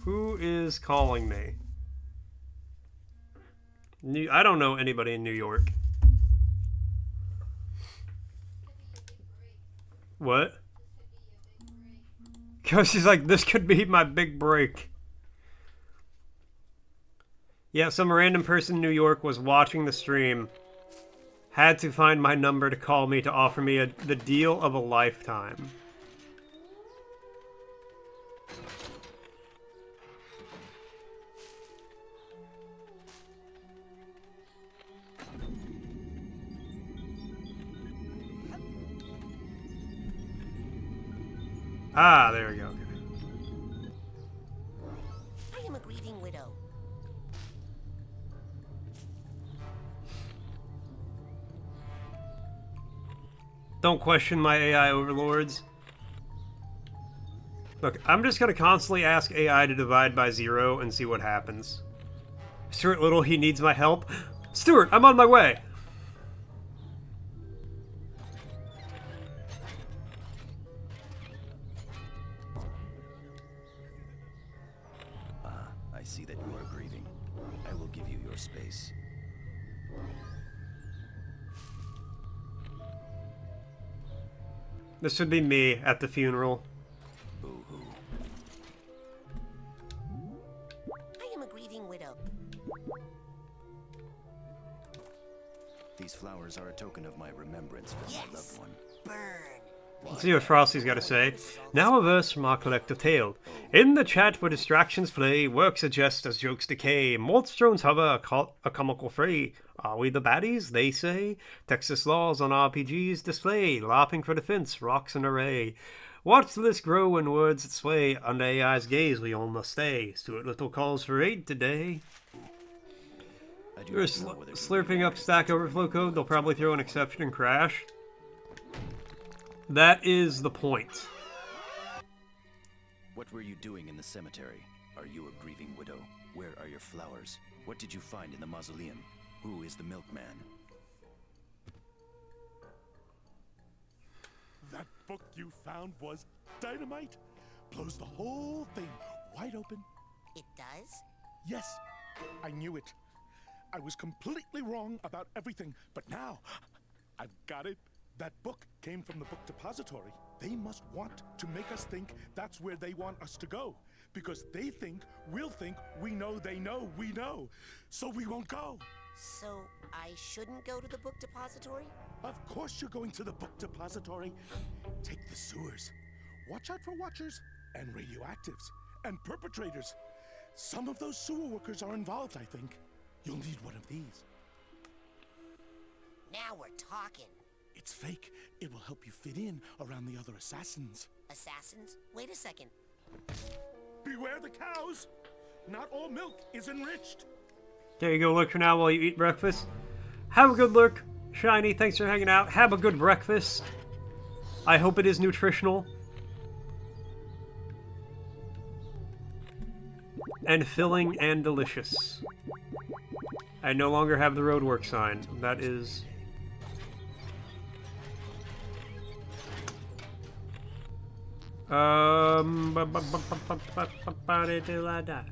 Who is calling me? I don't know anybody in New York. What? Because she's like, this could be my big break. Yeah, some random person in New York was watching the stream. Had to find my number to call me to offer me the deal of a lifetime. Ah, there we go. I am a grieving widow. Don't question my AI overlords. Look, I'm just gonna constantly ask AI to divide by 0 and see what happens. Stuart Little, he needs my help. Stuart, I'm on my way. I see that you are grieving. I will give you your space. This would be me at the funeral. Boo-hoo. I am a grieving widow. These flowers are a token of my remembrance for my loved one. Burn. Let's see what Frosty's got to say. Now a verse from our collective tale. In the chat where distractions play, works are jest as jokes decay. Moldstrones hover, a comical fray. Are we the baddies? They say. Texas laws on RPGs display. Laughing for defense, rocks in array. Watch the list grow in words that sway. Under AI's gaze we all must stay. Stuart Little calls for aid today. You're slurping up Stack Overflow code. They'll probably throw an exception and crash. That is the point. What were you doing in the cemetery? Are you a grieving widow? Where are your flowers? What did you find in the mausoleum? Who is the milkman? That book you found was dynamite. Blows the whole thing wide open. It does? Yes, I knew it. I was completely wrong about everything, but now I've got it. That book came from the book depository. They must want to make us think that's where they want us to go. Because they think we'll think we know they know we know. So we won't go. So I shouldn't go to the book depository? Of course you're going to the book depository. Take the sewers. Watch out for watchers and radioactives and perpetrators. Some of those sewer workers are involved, I think. You'll need one of these. Now we're talking. It's fake. It will help you fit in around the other assassins. Assassins? Wait a second. Beware the cows! Not all milk is enriched. There you go, look for now while you eat breakfast. Have a good look. Shiny, thanks for hanging out. Have a good breakfast. I hope it is nutritional. And filling and delicious. I no longer have the roadwork sign. That is... till I die.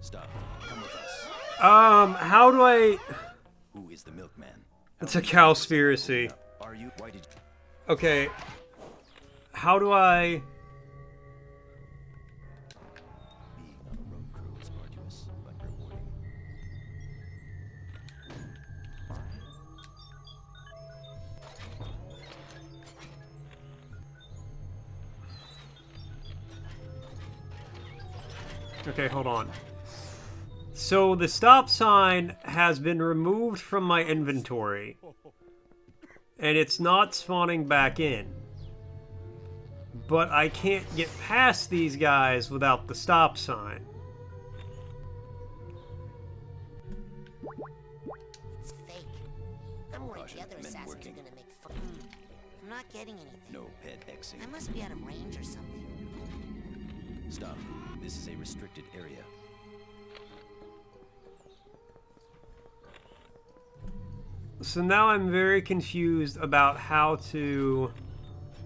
Stop. Come with us. How do I... Who is the milkman? It's a cowspiracy. Are you? Why did you... Okay. How do I... Being on a road crew is arduous, but rewarding. Okay, hold on. So the stop sign has been removed from my inventory. And it's not spawning back in. But I can't get past these guys without the stop sign. It's fake. I'm worried the other assassins are gonna make fun. I'm not getting anything. No pet Xing. I must be out of range or something. Stop. This is a restricted area. So now I'm very confused about how to...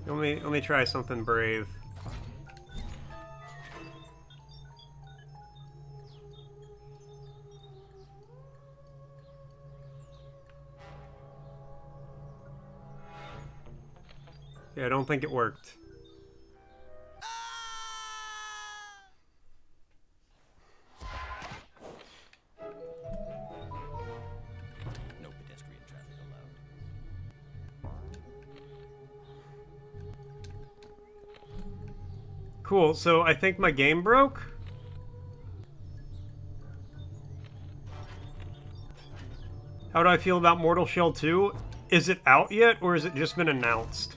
Let me try something brave. Yeah, I don't think it worked. No pedestrian traffic allowed. Cool, so I think my game broke? How do I feel about Mortal Shell 2? Is it out yet, or has it just been announced?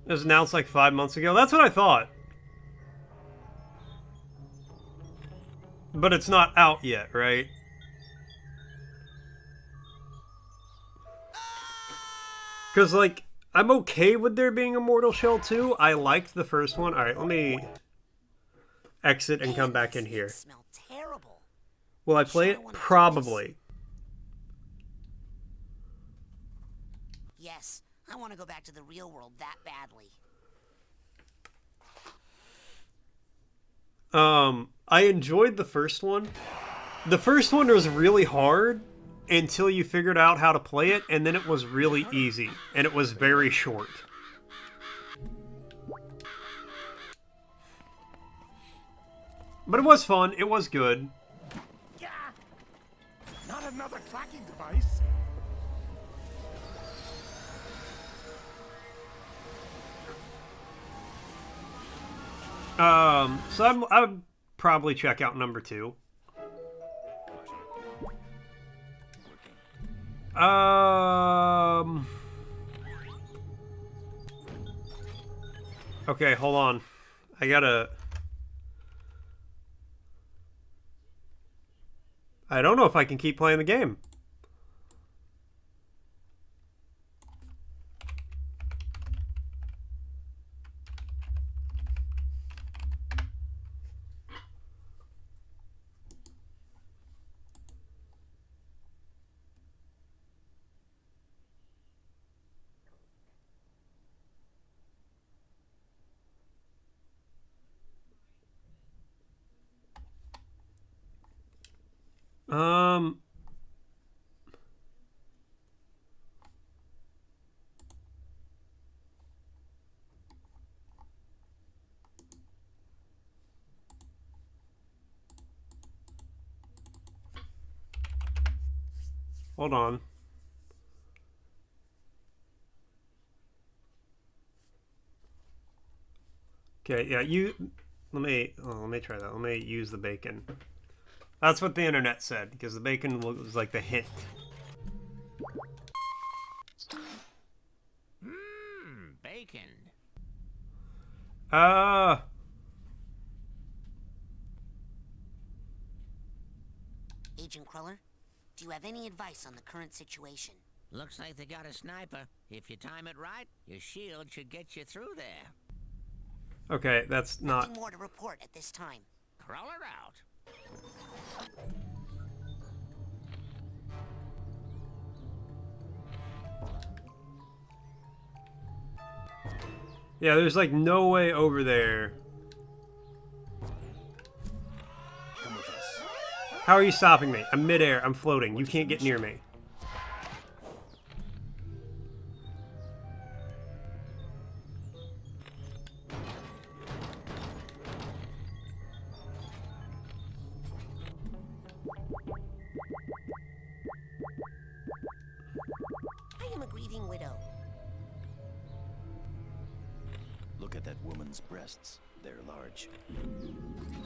It was announced like 5 months ago. That's what I thought. But it's not out yet, right? Because, like, I'm okay with there being a Mortal Shell 2. I liked the first one. Alright, let me exit and come back in here. Smell terrible. Will I play it? Probably. Yes, I want to go back to the real world that badly. I enjoyed the first one. The first one was really hard until you figured out how to play it, and then it was really easy, and it was very short. But it was fun. It was good. Yeah. Not another tracking device. So I would probably check out number 2. Okay, hold on. I don't know if I can keep playing the game. Hold on. Okay, yeah, let me try that. Let me use the bacon. That's what the internet said, because the bacon was like the hint. Bacon. Agent Cruller, do you have any advice on the current situation? Looks like they got a sniper. If you time it right, your shield should get you through there. Okay, that's not... Nothing more to report at this time. Crawler out. Yeah, there's like no way over there. Come with us. How are you stopping me? I'm midair. I'm floating. You can't get near me. that woman's breasts. They're large.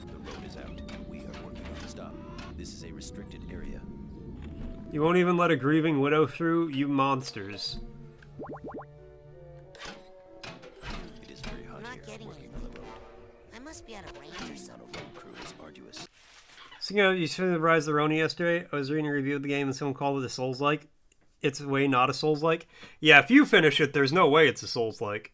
The road is out, and we are working on stop. This is a restricted area. You won't even let a grieving widow through, you monsters. It is very hot here, working on the road. I must be out of range or something. On a road crew is arduous. So, you know, you saw the Rise of the Roni yesterday. I was reading a review of the game and someone called it a Souls-like. It's way not a Souls-like. Yeah, if you finish it, there's no way it's a Souls-like.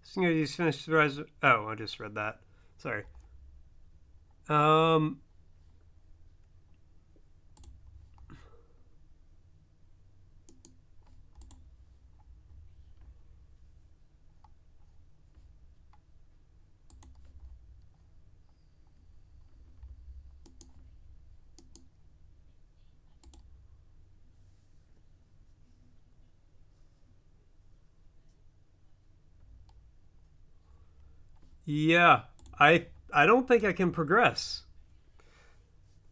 So, you know, you just finished the Rise of... Oh, I just read that. Sorry. Yeah, I don't think I can progress.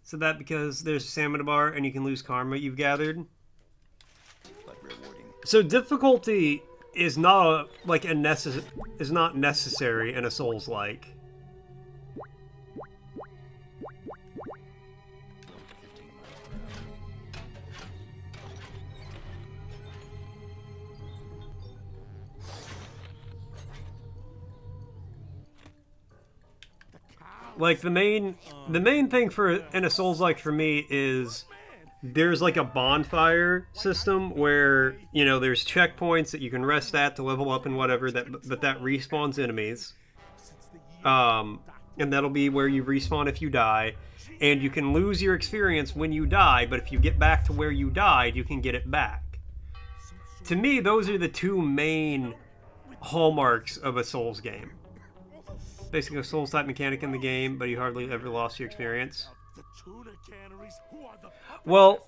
So that because there's a stamina bar and you can lose karma you've gathered. But rewarding. So difficulty is not is not necessary in a Souls-like. Like the main thing for in a Souls-like for me is there's like a bonfire system where, you know, there's checkpoints that you can rest at to level up and whatever, that respawns enemies. And that'll be where you respawn if you die. And you can lose your experience when you die, but if you get back to where you died, you can get it back. To me, those are the two main hallmarks of a Souls game. Basically a Souls-type mechanic in the game, but you hardly ever lost your experience. Well,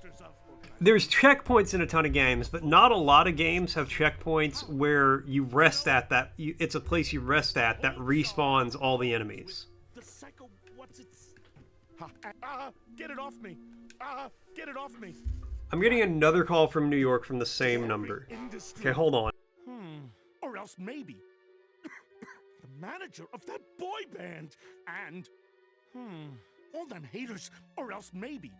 there's checkpoints in a ton of games, but not a lot of games have checkpoints where you rest at that. It's a place you rest at that respawns all the enemies. Get it off me! Get it off me! I'm getting another call from New York from the same number. Okay, hold on. Or else maybe the manager of that boy band and all them haters, or else maybe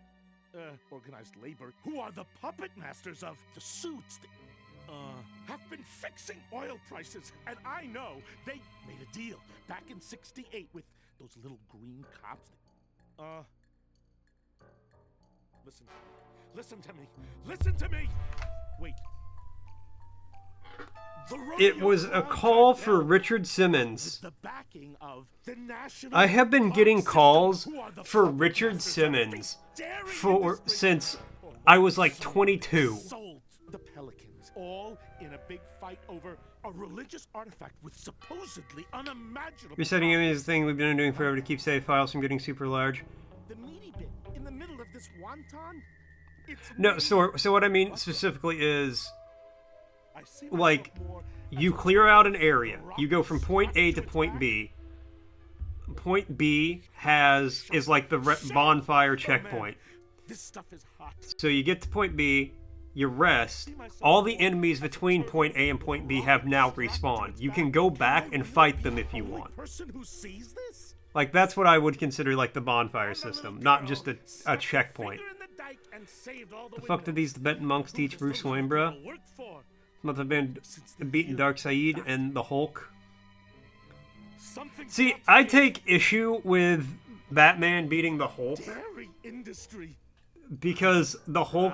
organized labor, who are the puppet masters of the suits that, have been fixing oil prices, and I know they made a deal back in '68 with those little green cops. Listen to me. Listen to me. Wait. It was a call for Richard Simmons. I have been getting calls for Richard Simmons since I was like 22. The Pelicans, all in a big fight over a religious artifact with supposedly unimaginable. Resetting is the thing we've been doing forever to keep save files from getting super large. The meaty bit in the middle of this wonton. No, so what I mean specifically is, like, you clear out an area. You go from point A to point B. Point B is like the bonfire checkpoint. So you get to point B, you rest. All the enemies between point A and point B have now respawned. You can go back and fight them if you want. Like, that's what I would consider like the bonfire system, not just a checkpoint. The fuck did these Tibetan monks teach Bruce Wayne, bro? Must have been beating Darkseid and the Hulk. See, I take issue with Batman beating the Hulk because the Hulk,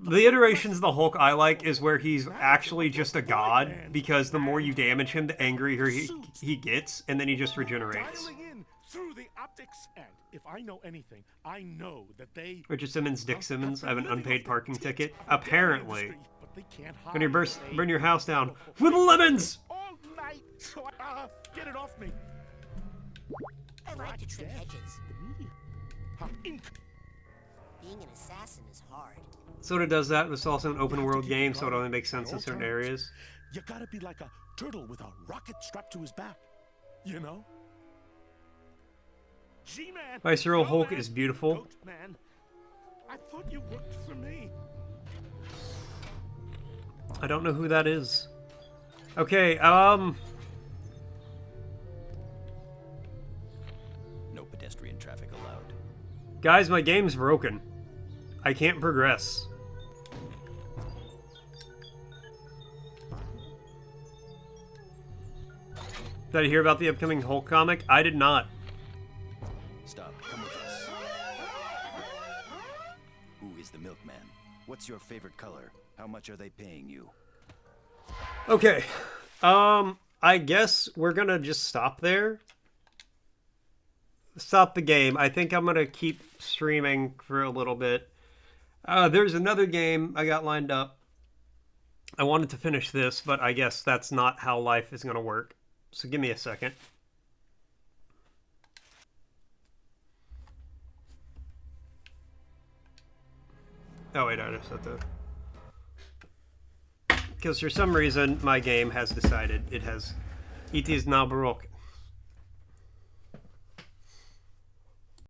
the iterations of the Hulk I like is where he's actually just a god, because the more you damage him, the angrier he gets, and then he just regenerates. through the optics. And if I know anything, I know that they... Richard Simmons, Dick Simmons. I have an unpaid parking ticket. Apparently. When you burn your house down with lemons! All night, so get it off me. I like to trim hedges. Ink. Being an assassin is hard. Soda does that. It's also an open world game, so it only makes sense in certain areas. You gotta be like a turtle with a rocket strapped to his back. You know? G-Man! Viceroy Hulk is beautiful. Goat man. I thought you worked for me. I don't know who that is. Okay, No pedestrian traffic allowed. Guys, my game's broken. I can't progress. Did I hear about the upcoming Hulk comic? I did not. Stop. Come with us. Who is the milkman? What's your favorite color? How much are they paying you? Okay. I guess we're gonna just stop there. Stop the game. I think I'm gonna keep streaming for a little bit. There's another game I got lined up. I wanted to finish this, but I guess that's not how life is gonna work. So give me a second. Oh wait, I just have to... Because for some reason, my game has decided it is now broke.